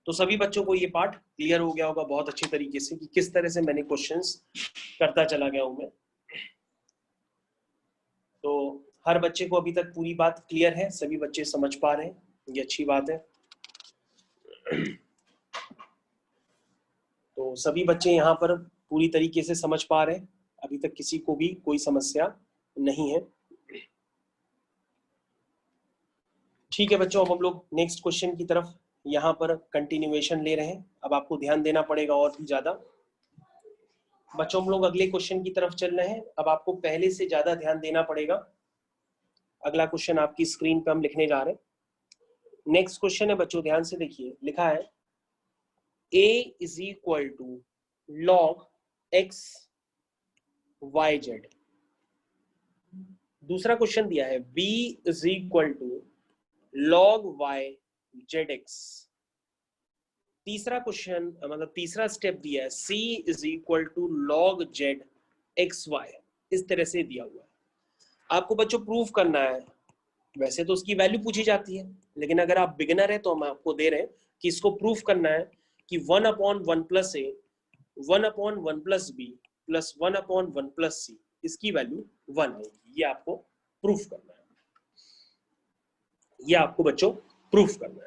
तो सभी बच्चों को ये पार्ट क्लियर हो गया होगा बहुत अच्छी तरीके से कि किस तरह से मैंने क्वेश्चंस करता चला गया हूं मैं। तो हर बच्चे को अभी तक पूरी बात क्लियर है, सभी बच्चे समझ पा रहे हैं, ये अच्छी बात है। तो सभी बच्चे यहाँ पर पूरी तरीके से समझ पा रहे हैं, अभी तक किसी को भी कोई समस्या नहीं है। ठीक है बच्चों, अब हम लोग नेक्स्ट क्वेश्चन की तरफ यहाँ पर कंटिन्यूएशन ले रहे हैं। अब आपको ध्यान देना पड़ेगा और भी ज्यादा। बच्चों हम लोग अगले क्वेश्चन की तरफ चल रहे हैं, अब आपको पहले से ज्यादा ध्यान देना पड़ेगा। अगला क्वेश्चन आपकी स्क्रीन पे हम लिखने जा रहे हैं। नेक्स्ट क्वेश्चन है बच्चों, ध्यान से देखिए, लिखा है a is equal to log X Y Z. दूसरा क्वेश्चन दिया है b is equal to log Y Z X. तीसरा क्वेश्चन मतलब तीसरा स्टेप दिया है c is equal to log Z X Y, इस तरह से दिया हुआ है। आपको बच्चों प्रूफ करना है, वैसे तो उसकी वैल्यू पूछी जाती है, लेकिन अगर आप बिगिनर है तो हम आपको दे रहे हैं कि इसको प्रूफ करना है कि 1/1 प्लस ए 1/1 प्लस बी प्लस 1/1 प्लस सी, इसकी वैल्यू 1 होगी। ये आपको प्रूफ करना है, ये आपको बच्चों प्रूफ करना है।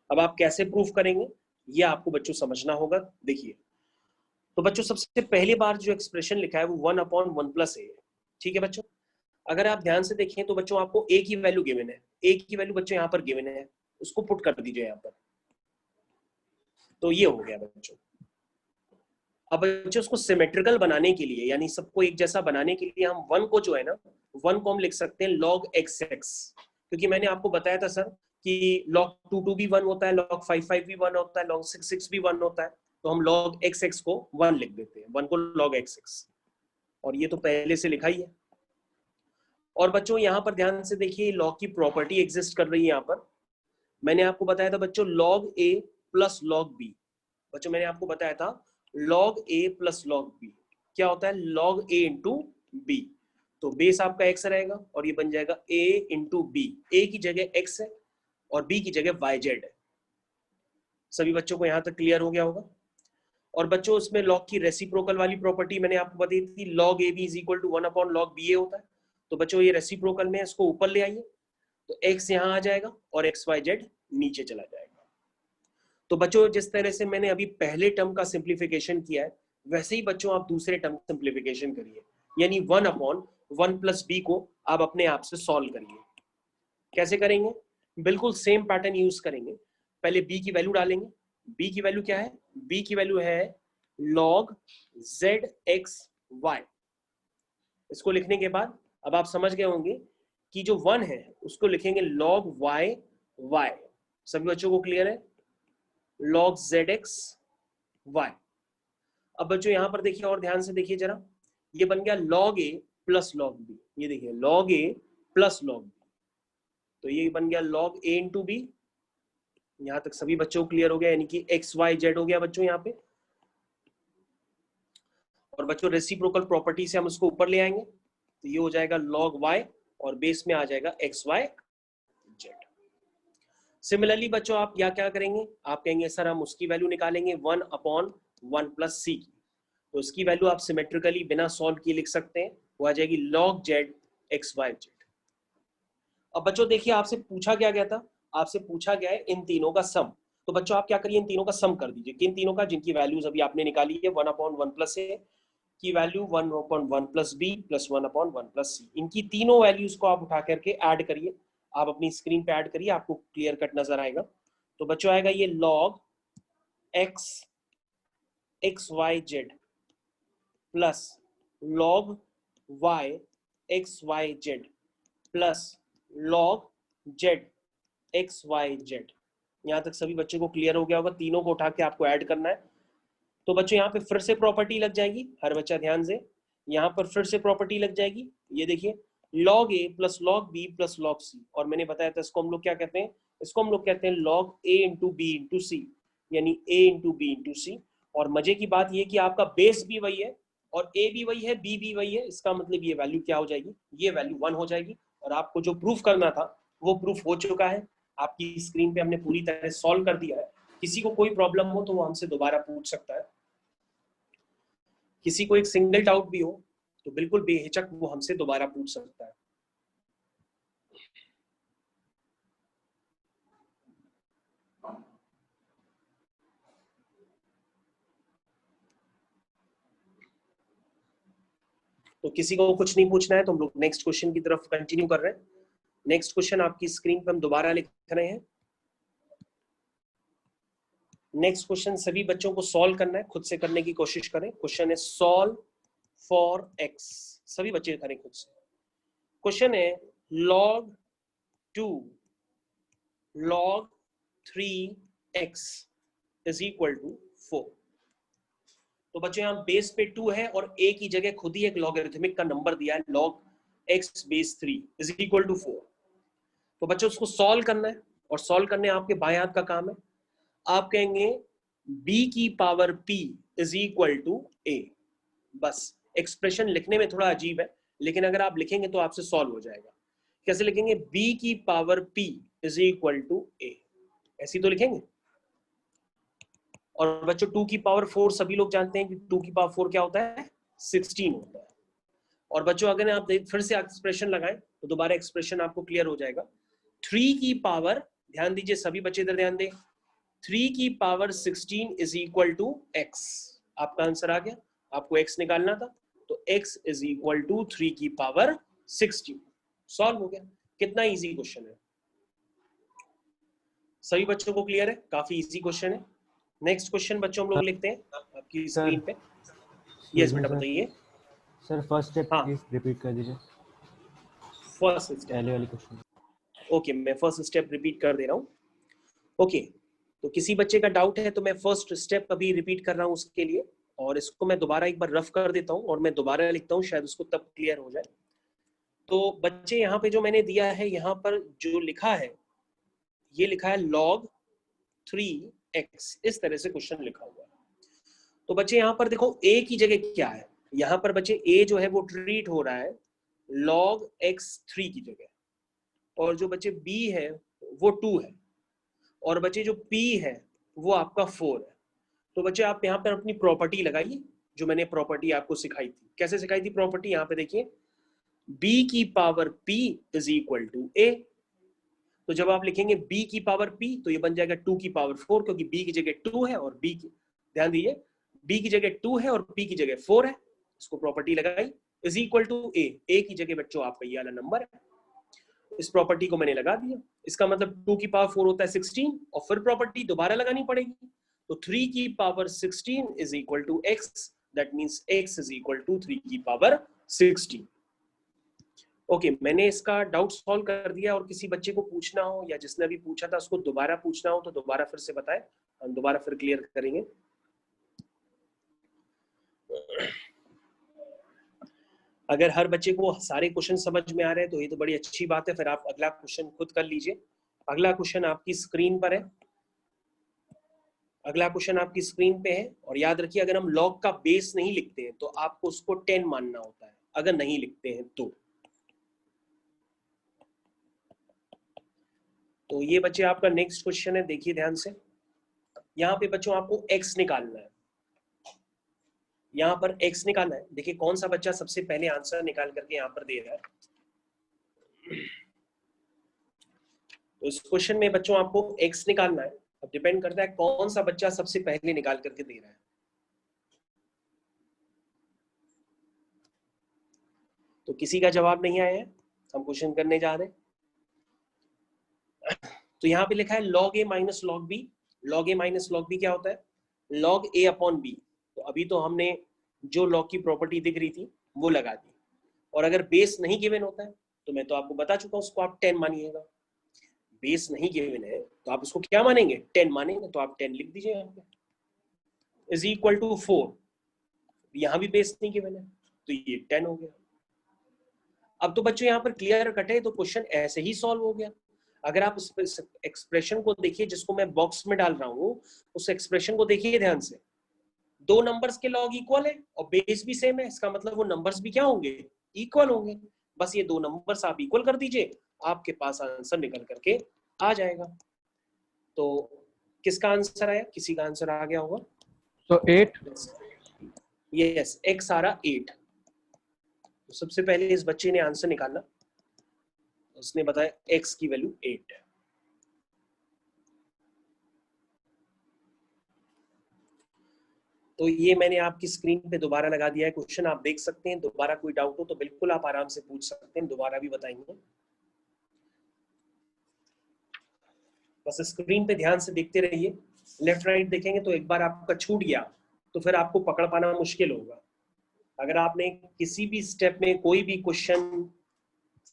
अब आप कैसे प्रूफ करेंगे ये आपको बच्चों समझना होगा। देखिए तो बच्चों सबसे पहली बार जो एक्सप्रेशन लिखा है वो 1/1 प्लस ए है, ठीक है बच्चों। अगर आप ध्यान से देखें तो बच्चों आपको a की वैल्यू गिवन है, a की वैल्यू बच्चों यहाँ पर गिवन है, उसको पुट कर दीजिए यहाँ पर, तो ये हो गया बच्चों। अब बच्चों उसको सिमेट्रिकल बनाने के लिए यानी सबको एक जैसा बनाने के लिए हम 1 को जो है ना 1 को हम लिख सकते हैं log xx, क्योंकि मैंने आपको बताया था सर कि log 2 भी 1 होता है, log 5 भी 1 होता है, log 6 भी 1 होता है, तो हम log xx को 1 लिख देते हैं, 1 को log xx, और ये तो पहले से लिखा ही है। और बच्चों यहाँ पर ध्यान से देखिए लॉग की प्रॉपर्टी एग्जिस्ट कर रही है। यहाँ पर मैंने आपको बताया था बच्चों log a plus log b, बच्चों मैंने आपको बताया था log a plus log b क्या होता है, log a इंटू b। तो बेस आपका x रहेगा और ये बन जाएगा a इंटू b, a की जगह x है और b की जगह yz है। सभी बच्चों को यहाँ तक क्लियर हो गया होगा। और बच्चों उसमें log की रेसिप्रोकल वाली प्रॉपर्टी मैंने आपको बताई थी, log ab is equal to 1/log ba होता है। तो बच्चों ये रेसिप्रोकल में इसको ऊपर ले आइए, तो x यहाँ आ जाएगा और xyz नीचे चला जाएगा। तो बच्चों जिस तरह से मैंने अभी पहले टर्म का सिंप्लीफिकेशन किया है वैसे ही बच्चों आप दूसरे टर्म का सिंप्लीफिकेशन करिए, यानी 1/1 प्लस b को आप अपने आप से सॉल्व करिए। कैसे करेंगे? बिल्कुल सेम पैटर्न यूज करेंगे। पहले b की वैल्यू डालेंगे, b की वैल्यू क्या है, b की वैल्यू है log zxy। इसको लिखने के बाद अब आप समझ गए होंगे कि जो 1 है उसको लिखेंगे log y। सभी बच्चों को क्लियर है, log zxy। अब बच्चों यहां पर देखिए और ध्यान से देखिए जरा, ये बन गया log a plus log b। ये देखिए log a plus log b, तो ये बन गया log a इंटू b। यहां तक सभी बच्चों को क्लियर हो गया, यानी कि x y z हो गया बच्चों यहाँ पे। और बच्चों रेसिप्रोकल प्रॉपर्टी से हम उसको ऊपर ले आएंगे, तो ये हो जाएगा log y और बेस में आ जाएगा एक्स वाई जेड। सिमिलरली बच्चों आप क्या क्या करेंगे, आप कहेंगे सर हम उसकी वैल्यू निकालेंगे 1/1 प्लस सी की, तो उसकी वैल्यू आप सिमेट्रिकली बिना सॉल्व किए लिख सकते हैं, वो आ जाएगी log z X Y Z. अब बच्चों देखिए आपसे पूछा क्या गया था, आपसे पूछा गया है इन तीनों का सम, तो बच्चों आप क्या करिए इन तीनों का सम कर दीजिए। किन तीनों का, जिनकी वैल्यूज अभी आपने निकाली है 1/1 प्लस ए की value 1/1 plus B plus 1/1 plus C, इनकी तीनों वैल्यूज को आप उठा करके ऐड करिए, आप अपनी स्क्रीन पे ऐड करिए, आपको क्लियर कट नजर आएगा। तो बच्चों आएगा ये log x X Y Z plus log y X Y Z plus log z X Y Z. यहां तक सभी बच्चों को क्लियर हो गया होगा, तीनों को उठा के आपको ऐड करना है। तो बच्चों यहाँ पे फिर से प्रॉपर्टी लग जाएगी, हर बच्चा ध्यान से, यहाँ पर फिर से प्रॉपर्टी लग जाएगी। ये देखिए log a plus log b plus log c, और मैंने बताया था इसको हम लोग क्या कहते हैं, इसको हम लोग कहते हैं log a into B into C, यानी a into B into C. और मजे की बात ये कि आपका बेस भी वही है और a भी वही है, b भी वही है, इसका मतलब ये वैल्यू क्या हो जाएगी, ये वैल्यू 1 हो जाएगी। और आपको जो प्रूफ करना था वो प्रूफ हो चुका है, आपकी स्क्रीन पे हमने पूरी तरह सॉल्व कर दिया है। किसी को कोई प्रॉब्लम हो तो वो हमसे दोबारा पूछ सकता है, किसी को एक सिंगल डाउट भी हो तो बिल्कुल बेहिचक वो हमसे दोबारा पूछ सकता है। तो किसी को कुछ नहीं पूछना है तो हम लोग नेक्स्ट क्वेश्चन की तरफ कंटिन्यू कर रहे हैं। नेक्स्ट क्वेश्चन आपकी स्क्रीन पर हम दोबारा लिख रहे हैं। नेक्स्ट क्वेश्चन सभी बच्चों को सॉल्व करना है, खुद से करने की कोशिश करें। क्वेश्चन है सॉल्व फॉर एक्स, सभी बच्चे करें खुद से। क्वेश्चन है log 2 log 3x is equal to 4। तो बच्चों यहाँ बेस पे 2 है और a की जगह खुद ही एक लॉगरिथमिक का नंबर दिया है log x base 3 is equal to 4। तो बच्चों उसको सॉल्व करना है, और सॉल्व करने आपके बाएं हाथ का काम है। आप कहेंगे b की power p is equal to a। बस एक्सप्रेशन लिखने में थोड़ा अजीब है, लेकिन अगर आप लिखेंगे तो आपसे सॉल्व हो जाएगा। कैसे लिखेंगे, b की power p is equal to a, ऐसी तो लिखेंगे। और बच्चों 2 की पावर 4 सभी लोग जानते हैं कि 2 की पावर 4 क्या होता है, 16 होता है। और बच्चों अगर आप फिर से एक्सप्रेशन लगाएं तो दोबारा एक्सप्रेशन आपको क्लियर हो जाएगा। 3 की पावर, ध्यान दीजिए सभी बच्चे इधर ध्यान दें, 3 की power 16 is equal to x। आपका आंसर आ गया, आपको x निकालना था, तो x इज इक्वल टू 3 की पावर 16। सॉल्व हो गया। कितना इजी क्वेश्चन है, सभी बच्चों को क्लियर है, काफी इजी क्वेश्चन है। नेक्स्ट क्वेश्चन बच्चों हम लोग लिखते हैं आपकी स्क्रीन पे। यस बेटा बताइए सर। फर्स्ट स्टेप हाँ प्लीज रिपीट कर दीजिए, फर्स्ट स्टेप। पहले वाली क्वेश्चन। ओके मैं फर्स्ट स्टेप रिपीट कर दे रहा हूँ। ओके तो किसी बच्चे का डाउट है तो मैं फर्स्ट स्टेप अभी रिपीट कर रहा हूँ उसके लिए, और इसको मैं दोबारा एक बार रफ कर देता हूँ और मैं दोबारा लिखता हूँ, शायद उसको तब क्लियर हो जाए। तो बच्चे यहाँ पे जो मैंने दिया है, यहाँ पर जो लिखा है ये लिखा है log 3x, इस तरह से क्वेश्चन लिखा हुआ है। तो बच्चे यहाँ पर देखो a की जगह क्या है, यहाँ पर बच्चे a जो है वो ट्रीट हो रहा है log x3 की जगह, और जो बच्चे b है वो 2 है, और बच्चे जो p है वो आपका 4 है। तो बच्चे आप यहाँ पर अपनी प्रॉपर्टी लगाइए, जो मैंने प्रॉपर्टी आपको सिखाई थी। कैसे सिखाई थी प्रॉपर्टी, यहाँ पे देखिए b की power p is equal to a। तो जब आप लिखेंगे b की पावर p तो ये बन जाएगा 2 की पावर 4, क्योंकि b की जगह 2 है और b की, ध्यान दीजिए b की जगह 2 है और p की जगह 4 है, इसको प्रॉपर्टी लगाई, is equal to a, a की जगह बच्चों आपका ये वाला नंबर है, इस प्रॉपर्टी को मैंने लगा दिया। इसका मतलब 2 की पावर 4 होता है 16, और फिर प्रॉपर्टी दोबारा लगानी पड़ेगी, तो 3 की power 16 is equal to x, that means x is equal to 3 की पावर 16। ओके मैंने इसका डाउट सॉल्व कर दिया, और किसी बच्चे को पूछना हो या जिसने भी पूछा था उसको दोबारा पूछना हो तो दोबारा फिर से बताएं, हम दोबारा फिर क्लियर करेंगे। अगर हर बच्चे को सारे क्वेश्चन समझ में आ रहे हैं तो ये तो बड़ी अच्छी बात है, फिर आप अगला क्वेश्चन खुद कर लीजिए। अगला क्वेश्चन आपकी स्क्रीन पर है। अगला क्वेश्चन आपकी स्क्रीन पे है, और याद रखिए अगर हम लॉग का बेस नहीं लिखते हैं तो आपको उसको 10 मानना होता है, अगर नहीं लिखते हैं तो ये बच्चे आपका नेक्स्ट क्वेश्चन है, देखिए ध्यान से। यहाँ पे बच्चों आपको x निकालना है, यहाँ पर x निकालना है। देखिए कौन सा बच्चा सबसे पहले आंसर निकाल करके यहाँ पर दे रहा है। तो इस क्वेश्चन में बच्चों आपको x निकालना है। अब डिपेंड करता है कौन सा बच्चा सबसे पहले निकाल करके दे रहा है। तो किसी का जवाब नहीं आया है, हम क्वेश्चन करने जा रहे हैं। तो यहाँ पे लिखा है log a minus log b। log a minus log b क्या होता है? log a upon b। तो अभी तो हमने जो log की प्रॉपर्टी दिख रही थी वो लगा दी, और अगर बेस नहीं गिवन होता है तो मैं तो आपको बता चुका हूं, उसको आप 10 मानिएगा। बेस नहीं गिवन है तो आप उसको क्या मानेंगे? 10 मानेंगे। तो आप 10 लिख दीजिए यहाँ पे, इज इक्वल टू 4। यहाँ भी बेस नहीं गिवन है तो ये 10 हो गया। अब तो बच्चों यहाँ पर क्लियर कट है, तो क्वेश्चन ऐसे ही सॉल्व हो गया। अगर आप उस एक्सप्रेशन को देखिए जिसको मैं बॉक्स में डाल रहा हूँ, उस एक्सप्रेशन को देखिए ध्यान से। दो नंबर्स के लॉग इक्वल है और बेस भी सेम है, इसका मतलब वो नंबर्स भी क्या होंगे? इक्वल होंगे। बस ये दो नंबर्स आप इक्वल कर दीजिए, आपके पास आंसर निकल करके आ जाएगा। तो किसका आंसर आया? किसी का आंसर आ गया होगा। तो 8। यस, x आ रहा 8। तो सबसे पहले इस बच्चे ने आंसर निकाला, उसने बताया x की वैल्यू 8 है। तो ये मैंने आपकी स्क्रीन पे दोबारा लगा दिया है क्वेश्चन, आप देख सकते हैं। दोबारा कोई डाउट हो तो बिल्कुल आप आराम से पूछ सकते हैं, दोबारा भी बताएंगे। बस स्क्रीन पे ध्यान से देखते रहिए, लेफ्ट राइट देखेंगे तो एक बार आपका छूट गया तो फिर आपको पकड़ पाना मुश्किल होगा। अगर आपने किसी भी स्टेप में कोई भी क्वेश्चन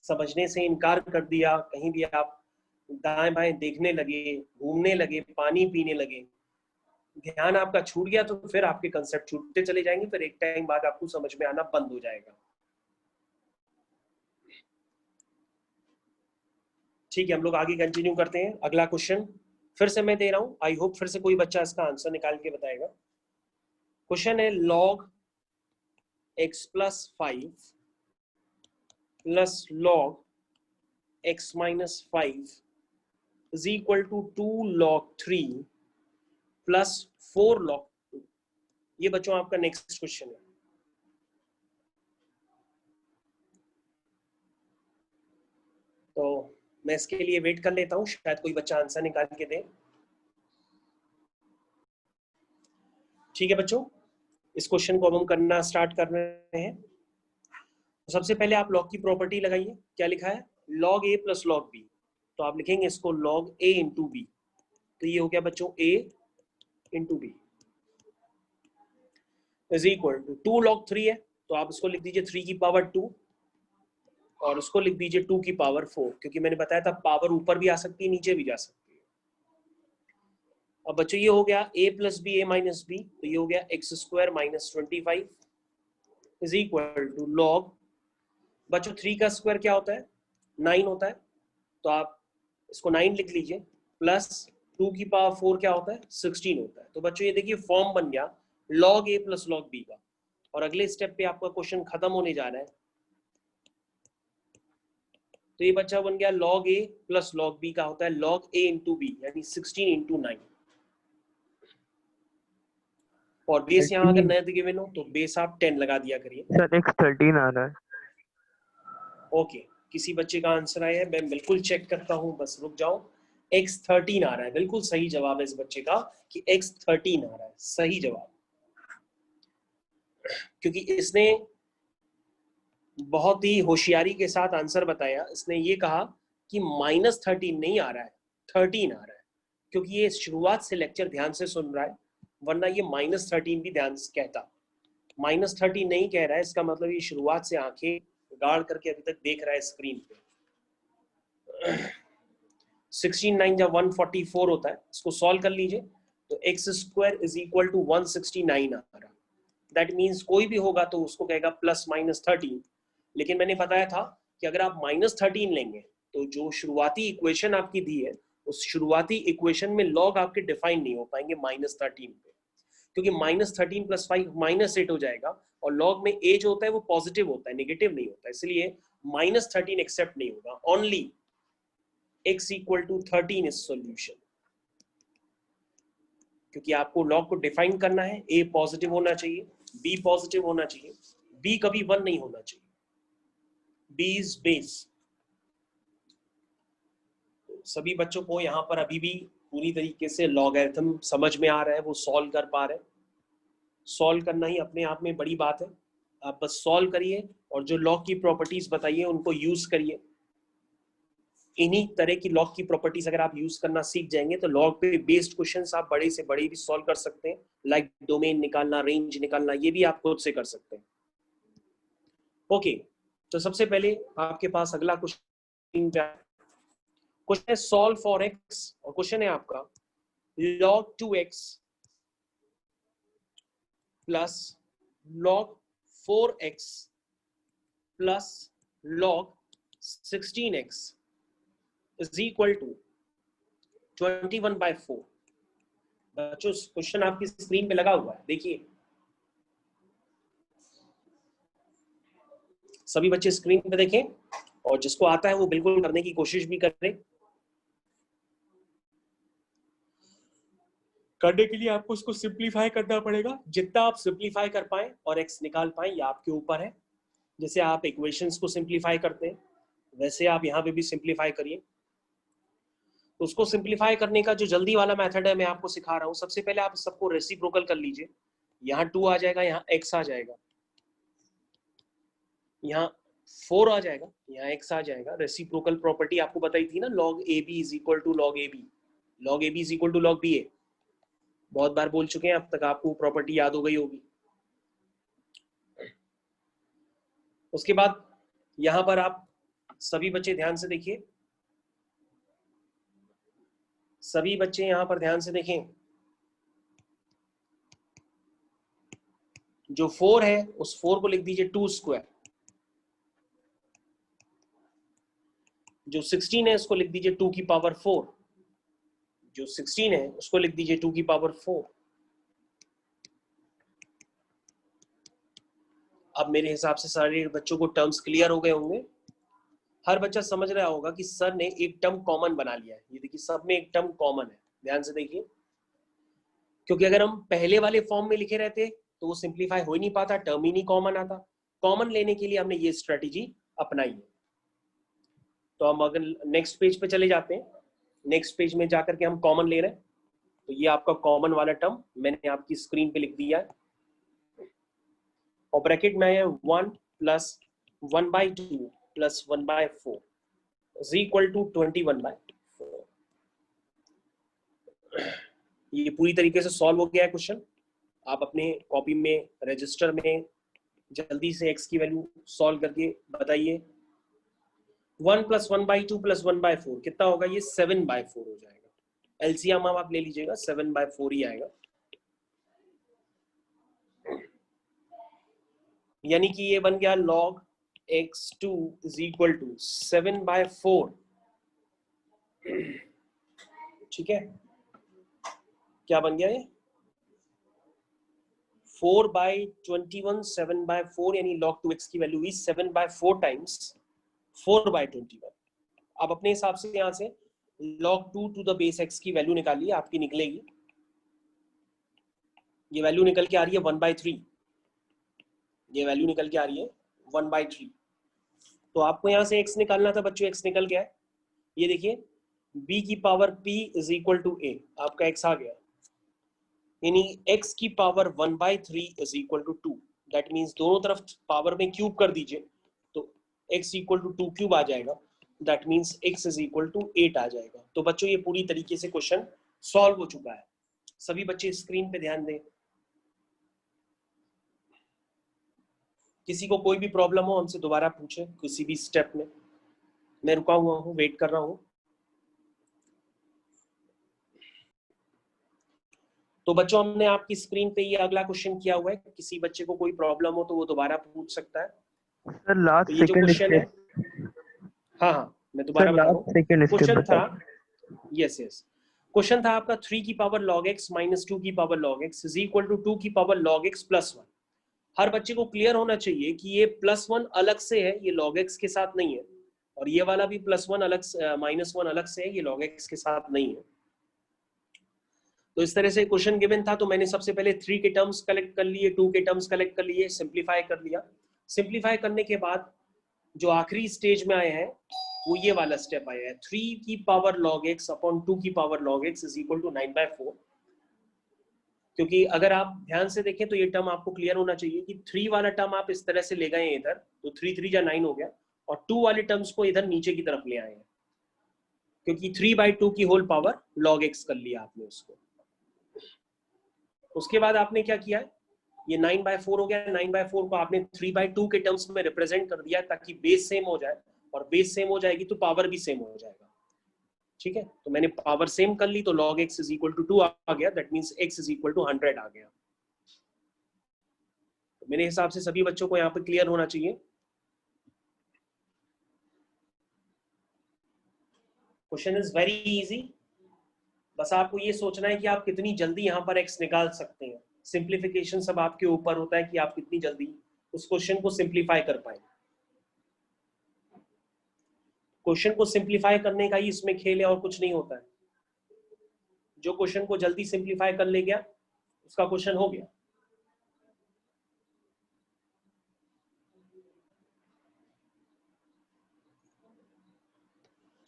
समझने से इनकार कर दिया, कहीं भी आप दाएं बाएं देखने लगे, घूमने लगे, पानी पीने लगे, ध्यान आपका छूट गया तो फिर आपके कंसेप्ट छूटते चले जाएंगे, फिर एक टाइम बाद आपको समझ में आना बंद हो जाएगा। ठीक है, हम लोग आगे कंटिन्यू करते हैं। अगला क्वेश्चन फिर से मैं दे रहा हूं, आई होप फिर से कोई बच्चा इसका आंसर निकाल के बताएगा। क्वेश्चन है log x plus 5 plus log x minus 5 is equal to 2 log 3 plus 4 log 2। ये बच्चों आपका नेक्स्ट क्वेश्चन है। तो मैं इसके लिए वेट कर लेता हूं, शायद कोई बच्चा आंसर निकाल के दे। ठीक है बच्चों, इस क्वेश्चन को अब हम करना स्टार्ट कर रहे हैं। तो सबसे पहले आप लॉग की प्रॉपर्टी लगाइए। क्या लिखा है? log a plus log b। तो आप लिखेंगे इसको log a इंटू बी। तो ये हो गया बच्चों a into B is equal to 2 log 3 है, तो आप इसको लिख दीजिए 3 की पावर 2, और उसको लिख दीजिए 2 की पावर 4, क्योंकि मैंने बताया था पावर ऊपर भी आ सकती है नीचे भी जा सकती है। अब बच्चों ये हो गया a plus B a minus B, तो ये हो गया X square minus 25 is equal to log, बच्चों 3 का स्क्वायर क्या होता है? 9 होता है, तो आप इसको 9 लिख लीजिए, प्लस 2 की पावर 4 क्या होता है? 16 होता है। तो बच्चों ये देखिए फॉर्म बन गया log a plus log b का। और अगले स्टेप पे आपका क्वेश्चन खत्म होने जा रहा है। तो ये बच्चा बन गया log a plus log b का होता है log a इंटू बी, यानी 16 इंटू 9। और बेस यहाँ अगर नया गिवन हो तो बेस आप 10 लगा दिया करिए। सर x 13 आ रहा है। ओके, किसी बच्चे का आंसर आया है, मैं बिल्कुल चेक करता हूँ, बस रुक जाओ। x 13 आ रहा है, बिल्कुल सही जवाब है इस बच्चे का कि x 13 आ रहा है, सही जवाब। क्योंकि इसने बहुत ही होशियारी के साथ आंसर बताया। इसने ये कहा कि -13 नहीं आ रहा है, 13 आ रहा है, क्योंकि ये शुरुआत से लेक्चर ध्यान से सुन रहा है, वरना ये -13 भी ध्यान से कहता। -13 नहीं कह रहा है, इसका मतलब ये शुरुआत से आंखें गाड़ करके अभी तक देख रहा है स्क्रीन पे। 16 9 जब 144 होता है, इसको सॉल्व कर लीजिए तो x square is equal to 169 आ रहा। दैट मीन्स कोई भी होगा तो उसको कहेगा प्लस माइनस 13, लेकिन मैंने बताया था कि अगर आप -13 लेंगे तो जो शुरुआती इक्वेशन आपकी दी है उस शुरुआती इक्वेशन में लॉग आपके डिफाइन नहीं हो पाएंगे -13 पे, क्योंकि -13 + 5 -8 हो जाएगा, और लॉग में ए जो होता है वो पॉजिटिव होता है, नेगेटिव नहीं होता, इसलिए -13 एक्सेप्ट नहीं होगा। ओनली x = 13 इज सॉल्यूशन, क्योंकि आपको लॉग को डिफाइन करना है। a पॉजिटिव होना चाहिए, b पॉजिटिव होना चाहिए, b कभी 1 नहीं होना चाहिए, b इज बेस। सभी बच्चों को यहाँ पर अभी भी पूरी तरीके से लॉगरिथम समझ में आ रहा है, वो सॉल्व कर पा रहे हैं। सॉल्व करना ही अपने आप में बड़ी बात है, आप बस सॉल्व करिए और जो लॉग की प्रॉपर्टीज बताइए उनको यूज करिए। इन्हीं तरह की लॉग की प्रॉपर्टीज अगर आप यूज करना सीख जाएंगे तो लॉग पे बेस्ड क्वेश्चंस आप बड़े से बड़े भी सॉल्व कर सकते हैं, लाइक डोमेन निकालना, रेंज निकालना, ये भी आप खुद से कर सकते हैं। ओके, तो सबसे पहले आपके पास अगला क्वेश्चन है सॉल्व फॉर x, और क्वेश्चन है आपका log 2x plus log 4x plus log 16x is equal to 21/4। बच्चों क्वेश्चन आपकी स्क्रीन पे लगा हुआ है, देखिए सभी बच्चे स्क्रीन पे देखें, और जिसको आता है वो बिल्कुल करने की कोशिश भी करें। करने के लिए आपको इसको सिंप्लीफाई करना पड़ेगा, जितना आप सिंप्लीफाई कर पाए और x निकाल पाए ये आपके ऊपर है। जैसे आप इक्वेशंस को सिंप्लीफाई करते हैं वैसे आप यहाँ पे भी सिंप्लीफाई करिए। तो उसको सिंप्लीफाई करने का जो जल्दी वाला मेथड है मैं आपको सिखा रहा हूँ। सबसे पहले आप सबको रेसिप्रोकल कर लीजिए, यहाँ 2 आ जाएगा, यहाँ x आ जाएगा, यहाँ 4 आ जाएगा, यहाँ x आ जाएगा। रेसिप्रोकल प्रॉपर्टी आपको बताई थी ना, log AB is equal to log AB, log AB is equal to log BA। बहुत बार बोल चुके हैं, अब तक आपको प्रॉपर्टी याद हो गई होगी। उसके बाद यहां पर आप सभी बच्चे ध्यान से देखिए, सभी बच्चे यहां पर ध्यान से देखें, जो 4 है उस 4 को लिख दीजिए 2², जो 16 है उसको लिख दीजिए 2 की पावर 4, जो 16 है उसको लिख दीजिए 2 की पावर 4। अब मेरे हिसाब से सारे बच्चों को टर्म्स क्लियर हो गए होंगे। हर बच्चा समझ रहा होगा कि सर ने एक टर्म कॉमन बना लिया है। ये देखिए सब में एक टर्म कॉमन है, ध्यान से देखिए, क्योंकि अगर हम पहले वाले फॉर्म में लिखे रहते तो वो सिंप्लीफाई हो ही नहीं पाता, टर्म ही नहीं कॉमन आता। कॉमन लेने के लिए हमने ये स्ट्रेटेजी अपनाई है। तो हम अगर नेक्स्ट पेज पे चले जाते हैं, नेक्स्ट पेज में जाकर के हम कॉमन ले रहे हैं, तो ये आपका कॉमन वाला टर्म मैंने आपकी स्क्रीन पे लिख दिया है, और ब्रैकेट में है 1 + 1/2 + 1/4 इज इक्वल टू 21/4। ये पूरी तरीके से सॉल्व हो गया है क्वेश्चन। आप अपने कॉपी में रजिस्टर में जल्दी से x की वैल्यू सॉल्व करके बताइए। 1 + 1/2 + 1/4 कितना होगा? ये 7/4 हो जाएगा। एलसीएम आप ले लीजिएगा, 7/4 ही आएगा, यानी कि ये बन गया log x2 is equal to 7/4। ठीक है, क्या बन गया ये? 4/21 7/4, यानी log 2x की वैल्यू हुई 7/4 टाइम्स 4/21। अब अपने हिसाब से यहां से log 2 to the base x की वैल्यू निकालिए, आपकी निकलेगी, ये वैल्यू निकल के आ रही है 1/3, ये वैल्यू निकल के आ रही है 1/3। तो आपको यहां से x निकालना था बच्चों, x निकल गया है। ये देखिए b की power p is equal to a, आपका x आ गया, यानी x की power 1/3 is equal to 2। That means दोनों तरफ पावर में क्यूब कर दीजिए तो x इक्वल टू 2 क्यूब आ जाएगा। That means x is equal to 8 आ जाएगा। तो बच्चों ये पूरी तरीके से क्वेश्चन सॉल्व हो चुका है। सभी बच्चे स्क्रीन पे ध्यान दें। किसी को कोई भी प्रॉब्लम हो हमसे दोबारा पूछे किसी भी स्टेप में, मैं रुका हुआ हूँ, वेट कर रहा हूँ। तो बच्चों हमने आपकी स्क्रीन पे ये अगला क्वेश्चन किया हुआ है, किसी बच्चे को कोई प्रॉब्लम हो तो वो दोबारा पूछ सकता है। सर लास्ट तो ये जो सेकंड क्वेश्चन है, स्टेप, हाँ मैं सर दोबारा बता रहा लास्ट हूँ, सेकंड स्टेप क्वेश्चन था बताइए। यस यस, क्वेश्चन था आपका 3 की पावर log x माइनस 2 की power log x is equal to 2 की पावर log x प्लस 1। हर बच्चे को क्लियर होना चाहिए कि ये प्लस 1 अलग से है, ये log x के साथ नहीं है, और ये वाला भी प्लस 1 अलग माइनस 1 अलग से है, ये log x के साथ नहीं है। तो इस तरह से क्वेश्चन गिवन था, तो मैंने सबसे पहले 3 के टर्म्स कलेक्ट कर लिए, 2 के टर्म्स कलेक्ट कर लिए, सिंप्लीफाई कर लिया। सिंप्लीफाई करने के बाद जो आखिरी स्टेज में आए हैं वो ये वाला स्टेप आया है, 3 की पावर log x अपॉन 2 की power log x is equal to 9/4। क्योंकि अगर आप ध्यान से देखें तो ये टर्म आपको क्लियर होना चाहिए कि 3 वाला टर्म आप इस तरह से ले गए इधर, तो 3 3 जा 9 हो गया, और 2 वाले टर्म्स को इधर नीचे की तरफ ले आए हैं, क्योंकि 3/2 की होल पावर log x कर लिया आपने उसको। उसके बाद आपने क्या किया है, ये 9/4 हो गया, 9/4 को आपने 3/2 के टर्म्स में रिप्रेजेंट कर दिया ताकि बेस सेम हो जाए, और बेस सेम हो जाएगी तो पावर भी सेम हो जाएगा। ठीक है, तो मैंने पावर सेम कर ली, तो log x is equal to 2 आ गया, that means x is equal to 100 आ गया। तो मेरे हिसाब से सभी बच्चों को यहाँ पे क्लियर होना चाहिए। क्वेश्चन इज वेरी इजी, बस आपको ये सोचना है कि आप कितनी जल्दी यहाँ पर x निकाल सकते हैं। सिंप्लीफिकेशन सब आपके ऊपर होता है कि आप कितनी जल्दी उस क्वेश्चन को सिंप्लीफाई कर पाए। क्वेश्चन को सिंप्लीफाई करने का ही इसमें खेल है और कुछ नहीं होता है। जो क्वेश्चन को जल्दी सिंप्लीफाई कर ले गया उसका क्वेश्चन हो गया।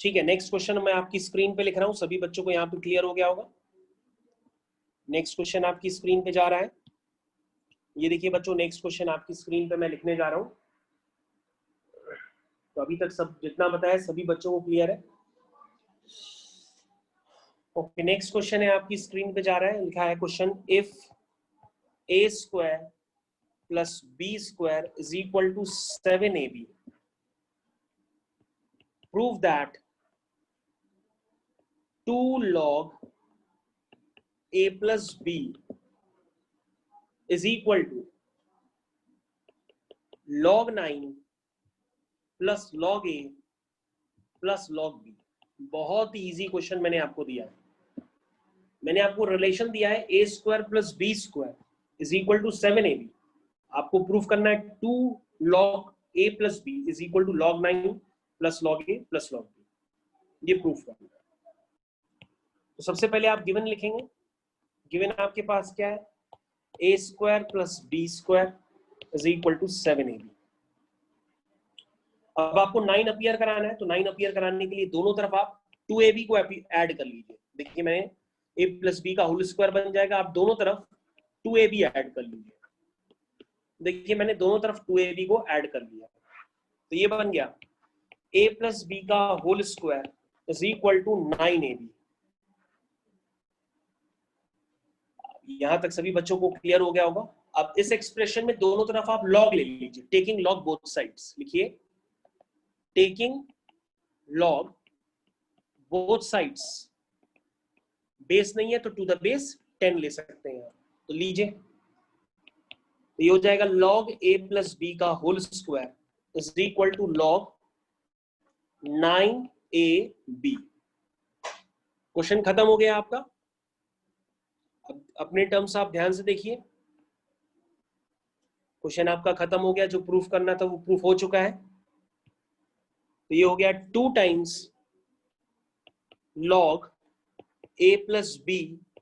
ठीक है, नेक्स्ट क्वेश्चन मैं आपकी स्क्रीन पे लिख रहा हूं, सभी बच्चों को यहाँ पे क्लियर हो गया होगा। नेक्स्ट क्वेश्चन आपकी स्क्रीन पे जा रहा है, ये देखिए बच्चों, नेक्स्ट क्वेश्चन आपकी स्क्रीन पे मैं लिखने जा रहा हूं। तो अभी तक सब जितना बताया सभी बच्चों को क्लियर है। ओके, नेक्स्ट क्वेश्चन है आपकी स्क्रीन पे जा रहा है, लिखा है question, if a square plus b square is equal to 7ab, prove that 2 log a plus b is equal to log 9 plus log a plus log b। बहुत ही easy question मैंने आपको दिया है। मैंने आपको रिलेशन दिया है a square plus b square is equal to 7ab। आपको प्रूफ करना है 2 log a plus b is equal to log 9 plus log a plus log b, ये प्रूफ करना है। तो सबसे पहले आप गिवन लिखेंगे। गिवन आपके पास क्या है, a square plus b square is equal to 7ab। अब आपको 9 अपीयर कराना है, तो 9 अपीयर कराने के लिए दोनों तरफ आप 2ab को ऐड कर लीजिए। देखिए मैंने a प्लस b का होल स्क्वायर बन जाएगा, आप दोनों तरफ 2ab ऐड कर लीजिए। देखिए मैंने दोनों तरफ 2ab को ऐड कर लिया, तो ये बन गया a प्लस b का whole square is equal to 9ab। यहां तक सभी बच्चों को क्लियर हो गया होगा। अब इस एक्सप्रेशन में दोनों तरफ आप log ले लीजिए, टेकिंग log बोथ साइड्स। लिखिए taking log both sides, base नहीं है तो टू द बेस 10 ले सकते हैं, तो लीजिए, तो ये हो जाएगा log a प्लस b का whole square is equal to log 9ab। क्वेश्चन खत्म हो गया आपका। अब अपने टर्म्स आप ध्यान से देखिए, क्वेश्चन आपका खत्म हो गया, जो प्रूफ करना था वो प्रूफ हो चुका है। तो ये हो गया 2 times log a plus b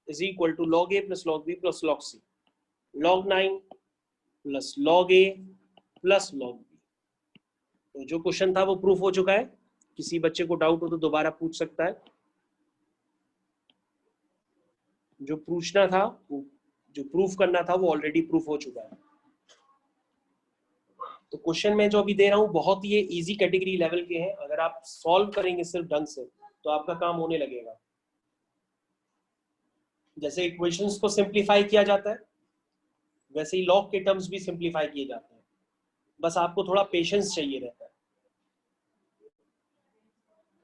is equal to log a plus log b plus log c, log 9 plus log a plus log b। तो जो क्वेश्चन था वो प्रूफ हो चुका है। किसी बच्चे को डाउट हो तो दोबारा पूछ सकता है। जो पूछना था, जो प्रूफ करना था वो ऑलरेडी प्रूफ हो चुका है। तो क्वेश्चन मैं जो अभी दे रहा हूँ बहुत ही इजी कैटेगरी लेवल के हैं, अगर आप सॉल्व करेंगे सिर्फ ढंग से तो आपका काम होने लगेगा। जैसे इक्वेशंस को सिंप्लीफाई किया जाता है वैसे ही लॉग के टर्म्स भी सिंप्लीफाई किए जाते हैं, बस आपको थोड़ा पेशेंस चाहिए रहता है।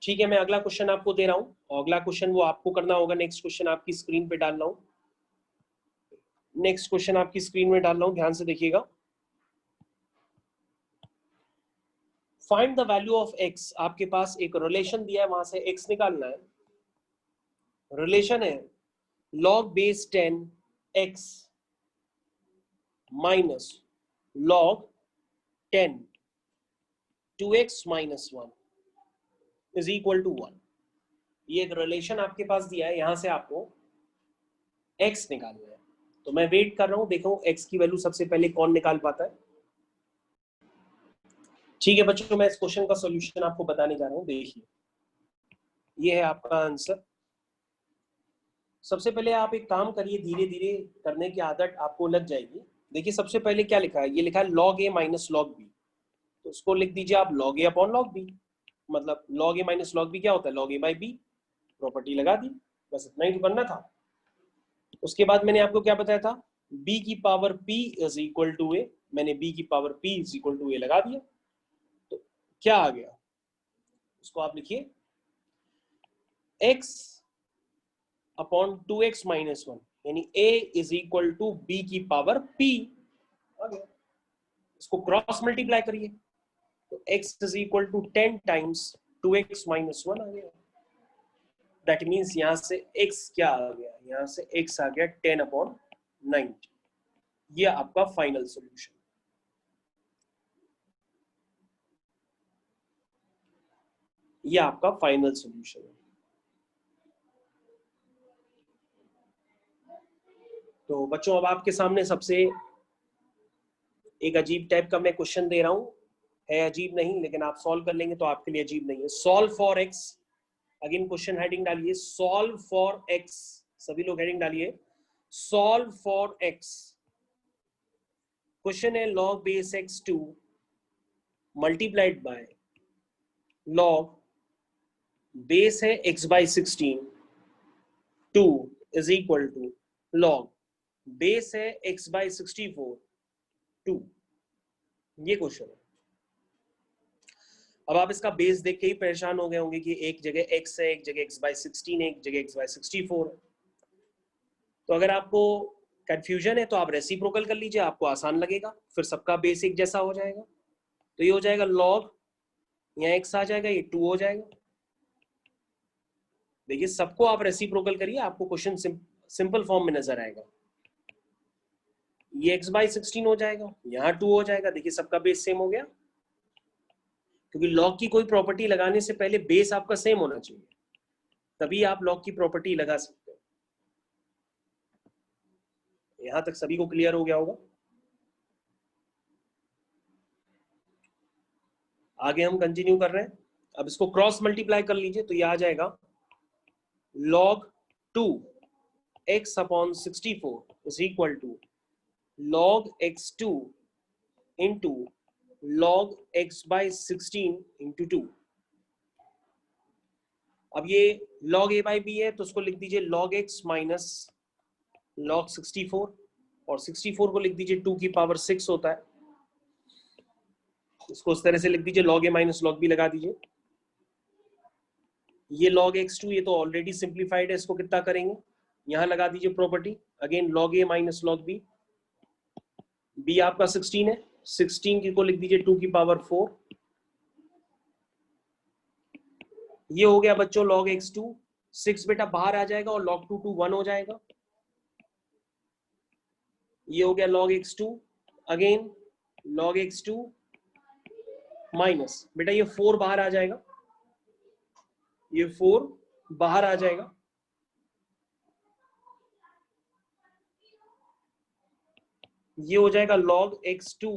ठीक है, मैं अगला क्वेश्चन आपको दे रहा हूँ, और अगला क्वेश्चन वो आपको करना होगा। नेक्स्ट क्वेश्चन आपकी स्क्रीन पे डाल रहा हूँ, नेक्स्ट क्वेश्चन आपकी स्क्रीन में डाल रहा हूँ, ध्यान से देखिएगा। Find the value of x, आपके पास एक रिलेशन दिया है, वहां से x निकालना है। रिलेशन है log base 10 x minus log 10 2x minus 1 is equal to 1। ये एक रिलेशन आपके पास दिया है, यहां से आपको x निकालना है। तो मैं वेट कर रहा हूं, देखो x की वैल्यू सबसे पहले कौन निकाल पाता है। ठीक है बच्चों, मैं इस क्वेश्चन का सॉल्यूशन आपको बताने जा रहा हूं। देखिए ये है आपका आंसर। सबसे पहले आप एक काम करिए, धीरे धीरे करने की आदत आपको लग जाएगी। देखिए सबसे पहले क्या लिखा है, ये लिखा है log a minus log b, तो उसको लिख दीजिए आप log a upon log b। मतलब log a minus log b क्या होता है, log a by b। Property लगा दी, बस इतना ही तो करना था। उसके बाद मैंने आपको क्या बताया था, b की power p is equal to a। मैंने b की power p is equal to a लगा दिया, तो क्या आ गया, उसको आप लिखिए x अपॉन 2x माइनस 1, यानी a is equal to b की पावर p आ गया। इसको क्रॉस मल्टीप्लाई करिए, तो x is equal to 10 times 2x minus 1 आ गया। दैट मीन्स यहां से x क्या आ गया, यहां से x आ गया 10 अपॉन 90। ये आपका फाइनल सॉल्यूशन, ये आपका फाइनल सॉल्यूशन है। तो बच्चों अब आपके सामने सबसे एक अजीब टाइप का मैं क्वेश्चन दे रहा हूं, है अजीब नहीं, लेकिन आप सॉल्व कर लेंगे तो आपके लिए अजीब नहीं है। Solve for X, again question heading डालिए सॉल्व फॉर एक्स, सभी लोग हेडिंग डालिए सॉल्व फॉर एक्स। क्वेश्चन है log base x2 multiplied by log base है x by 16 2 is equal to log base है x बाई 64 2। ये क्वेश्चन है। अब आप इसका बेस देख के ही परेशान हो गए होंगे कि एक जगह x है, एक जगह x बाई 16 है, एक जगह x बाई 64 है। तो अगर आपको कंफ्यूजन है तो आप रेसिप्रोकल कर लीजिए, आपको आसान लगेगा, फिर सबका बेस एक जैसा हो जाएगा। तो ये हो जाएगा log, यहाँ x आ जाएगा, ये 2 हो जाएगा। देखिए सबको आप रेसिप्रोकल करिए, आपको क्वेश्चन सिंपल फॉर्म में नजर आएगा। ये x बाई 16 हो जाएगा, यहाँ 2 हो जाएगा। देखिए सबका बेस सेम हो गया, क्योंकि लॉग की कोई प्रॉपर्टी लगाने से पहले बेस आपका सेम होना चाहिए, तभी आप लॉग की प्रॉपर्टी लगा सकते हो। यहां तक सभी को क्लियर हो गया होगा। आगे हम कंटिन्यू कर रहे हैं। अब इसको क्रॉस मल्टीप्लाई कर लीजिए, तो ये आ जाएगा log 2 x upon 64 is equal to log x2 into log x by 16 into 2। अब ये log a बाई b है, तो उसको लिख दीजिए log x माइनस log 64, और 64 को लिख दीजिए 2 की पावर 6 होता है। इसको उस तरह से लिख दीजिए log a minus log b लगा दीजिए। ये log x2 ये तो ऑलरेडी सिंप्लीफाइड है, इसको कितना करेंगे, यहां लगा दीजिए property, again log a minus log b। b आपका 16 है, 16 को लिख दीजिए 2 की पावर 4। ये हो गया बच्चों log x2, 6 बेटा बाहर आ जाएगा और log 2 1 हो जाएगा। ये हो गया log x2, again log x2 minus बेटा ये 4 बाहर आ जाएगा, ये 4 बाहर आ जाएगा। ये हो जाएगा log x2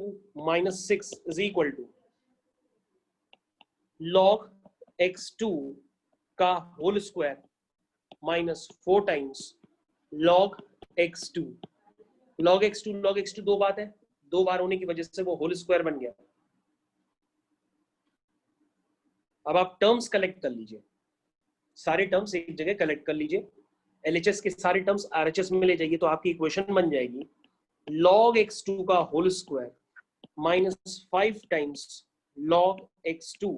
minus 6 is equal to log x2 का whole square minus 4 times log x2। log x2 दो बात है, दो बार होने की वजह से वो होल स्क्वायर बन गया। अब आप टर्म्स कलेक्ट कर लीजिए, सारे टर्म्स एक जगह कलेक्ट कर लीजिए, एलएचएस के सारे टर्म्स आरएचएस में ले जाइए, तो आपकी इक्वेशन बन जाएगी log x2 का whole square minus 5 times log x2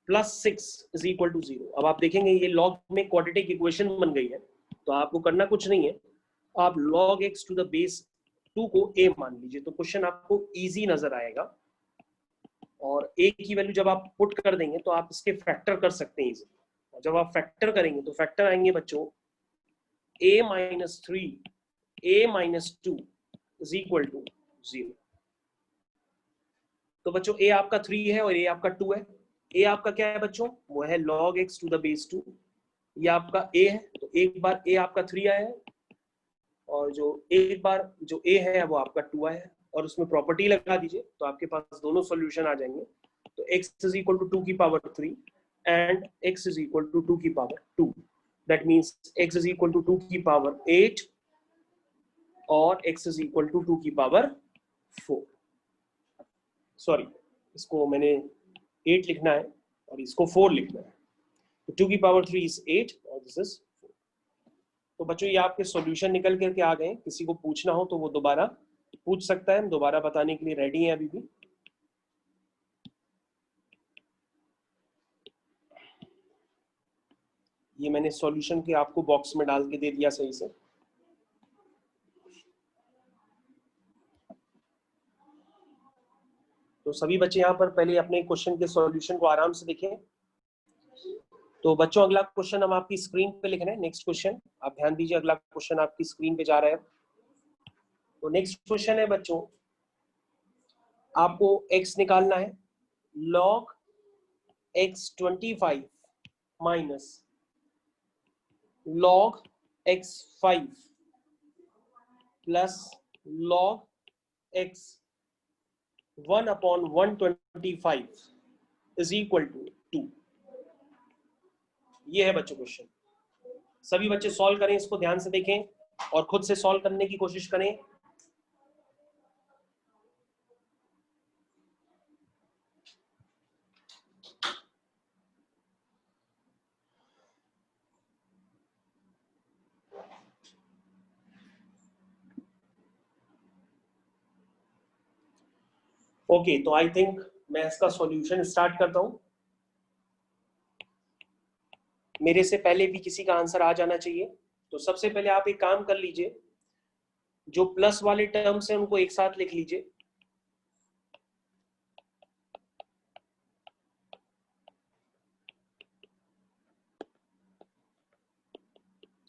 plus 6 is equal to 0। अब आप देखेंगे ये log में क्वाड्रेटिक इक्वेशन बन गई है, तो आपको करना कुछ नहीं है, आप log x to the base 2 को a मान लीजिए, तो क्वेश्चन आपको इजी नजर आएगा। और a की वैल्यू जब आप पुट कर देंगे तो आप इसके फैक्टर कर सकते हैं इजी। जब आप फैक्टर करेंगे तो फैक्टर आएंगे बच्चों a minus 3 a minus 2 is equal to 0। तो बच्चों a आपका 3 है और a आपका 2 है। a आपका क्या है बच्चों, वो है log x to the base 2। ये आपका a है, तो एक बार a आपका 3 आया है और जो एक बार जो a है वो आपका 2 आया है, और उसमें प्रॉपर्टी लगा दीजिए तो आपके पास दोनों सॉल्यूशन आ जाएंगे। तो x इज इक्वल टू 2 की power 3 and x is equal to 2 की power 2। That means x is equal to 2 की पावर 8 और x इज इक्वल टू 2 की पावर 4। सॉरी, इसको मैंने 8 लिखना है और इसको 4 लिखना है। तो 2 की पावर 3 इज 8 और दिस इज 4। तो बच्चों ये आपके सॉल्यूशन निकल करके आ गए। किसी को पूछना हो तो वो दोबारा पूछ सकता है, हम दोबारा बताने के लिए रेडी हैं अभी भी। ये मैंने सॉल्यूशन के आपको बॉक्स में डाल के दे दिया सही से। तो सभी बच्चे यहाँ पर पहले अपने क्वेश्चन के सॉल्यूशन को आराम से देखें। तो बच्चों अगला क्वेश्चन हम आपकी स्क्रीन पे लिख रहे हैं। नेक्स्ट क्वेश्चन आप ध्यान दीजिए, अगला क्वेश्चन आपकी स्क्रीन पे जा रहा है। तो नेक्स्ट क्वेश्चन है बच्चों, आपको x निकालना है। log x 25 minus log x 5 plus log x 1 upon 125 is equal to 2। ये है बच्चों क्वेश्चन। सभी बच्चे सॉल्व करें, इसको ध्यान से देखें और खुद से सॉल्व करने की कोशिश करें। ओके, तो आई थिंक मैं इसका सॉल्यूशन स्टार्ट करता हूं। मेरे से पहले भी किसी का आंसर आ जाना चाहिए। तो सबसे पहले आप एक काम कर लीजिए, जो प्लस वाले टर्म्स हैं उनको एक साथ लिख लीजिए।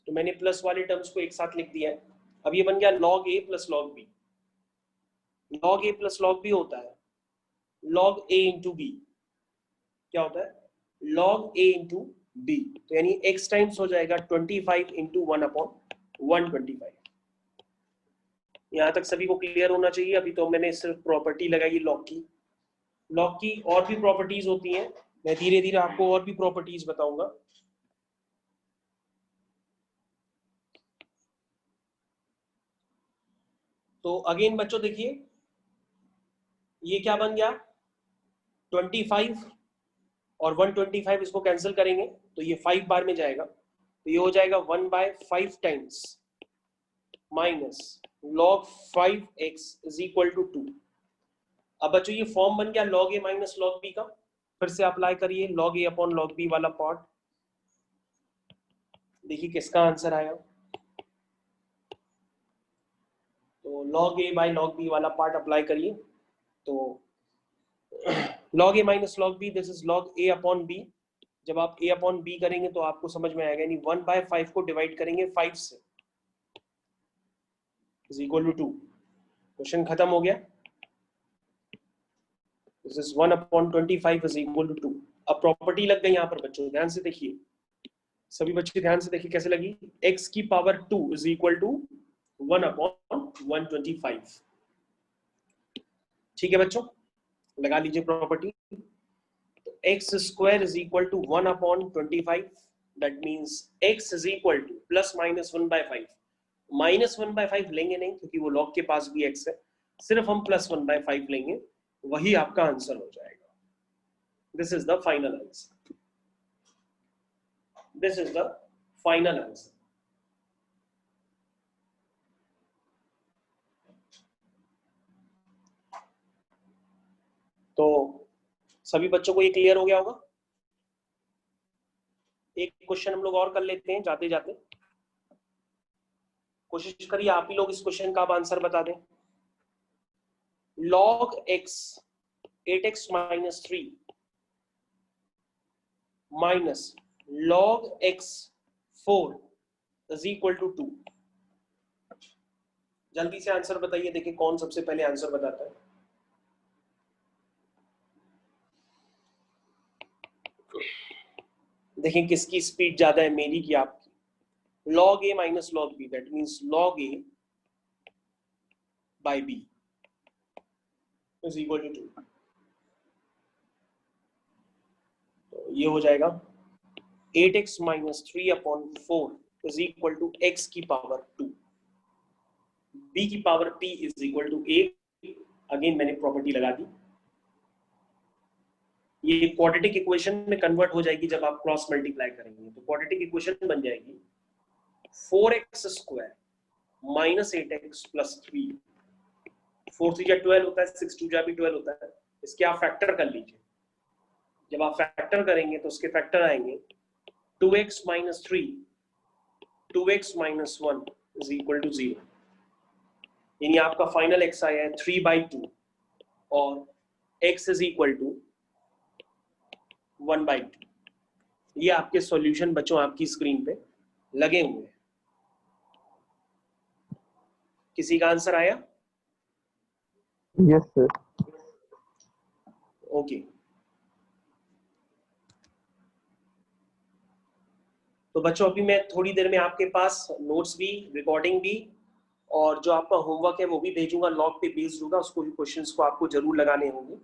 तो मैंने प्लस वाले टर्म्स को एक साथ लिख दिया है। अब ये बन गया log a plus log b। log a plus log b होता है log a इंटू b। क्या होता है? log a into b। तो यानी x टाइम्स हो जाएगा 25 इंटू 1 अपॉन 125। यहाँ तक सभी को क्लियर होना चाहिए। अभी तो मैंने सिर्फ प्रॉपर्टी लगाई लॉग की। लॉग की और भी प्रॉपर्टीज होती हैं, मैं धीरे धीरे आपको और भी प्रॉपर्टीज बताऊंगा। तो अगेन बच्चों देखिए, ये क्या बन गया, 25 और 125 इसको कैंसिल करेंगे तो ये 5 बार में जाएगा। तो ये हो जाएगा 1/5 times minus log 5x is equal to 2। अब बच्चों ये फॉर्म बन गया log a minus log b का। फिर से अप्लाई करिए log a upon log b वाला पार्ट। देखिए किसका आंसर आया। तो log a by log b वाला पार्ट अप्लाई करिए। तो log a minus log b, this is log a upon b। जब आप a अपॉन b करेंगे तो आपको समझ में आएगा, यानी 1/5 को डिवाइड करेंगे 5 से इज इक्वल टू 2। क्वेश्चन खत्म हो गया। This is 1 upon 25 is equal to 2। अब प्रॉपर्टी लग गई यहाँ पर बच्चों, ध्यान से देखिए। सभी बच्चे ध्यान से देखिए कैसे लगी। x की power 2 is equal to 1 upon 125। ठीक है बच्चों, लगा लीजिए प्रॉपर्टी। तो x square is equal to 1 upon 25। That means x is equal to plus minus 1/5। Minus 1/5 लेंगे नहीं क्योंकि वो log के पास भी x है, सिर्फ हम प्लस 1/5 लेंगे, वही आपका आंसर हो जाएगा। This is the final answer. This is the final answer. तो सभी बच्चों को ये क्लियर हो गया होगा। एक क्वेश्चन हम लोग और कर लेते हैं जाते जाते। कोशिश करिए आप ही लोग इस क्वेश्चन का आंसर बता दें। log x 8x minus 3 minus log x4 is equal to 2। जल्दी से आंसर बताइए, देखिए कौन सबसे पहले आंसर बताता है। देखिए किसकी स्पीड ज्यादा है, मेरी की आपकी। log a minus log b, that means log a by b is equal to 2। तो ये हो जाएगा 8x minus 3/4 is equal to x की पावर 2। b की power p is equal to 8। Again मैंने प्रॉपर्टी लगा दी। ये क्वाड्रेटिक इक्वेशन में कन्वर्ट हो जाएगी जब आप क्रॉस मल्टीप्लाई करेंगे। तो क्वाड्रेटिक इक्वेशन बन जाएगी 4x square minus 8x plus 3। 4 3 जा 12 होता है, 6 2 जा भी 12 होता है। इसके आप फैक्टर कर लीजिए। जब आप फैक्टर करेंगे तो उसके फैक्टर आएंगे 2x minus 3, 2x minus 1 is equal to 0। यानी आपका फाइनल x आया है 3/2 और x इज इक्वल टू 1/2। ये आपके सॉल्यूशन बच्चों आपकी स्क्रीन पे लगे हुए हैं। किसी का आंसर आया? Yes sir. ओके, तो बच्चों अभी मैं थोड़ी देर में आपके पास नोट्स भी, रिकॉर्डिंग भी और जो आपका होमवर्क है वो भी भेजूंगा। लॉग पे बेस्ड होगा, उसको भी क्वेश्चंस को आपको जरूर लगाने होंगे।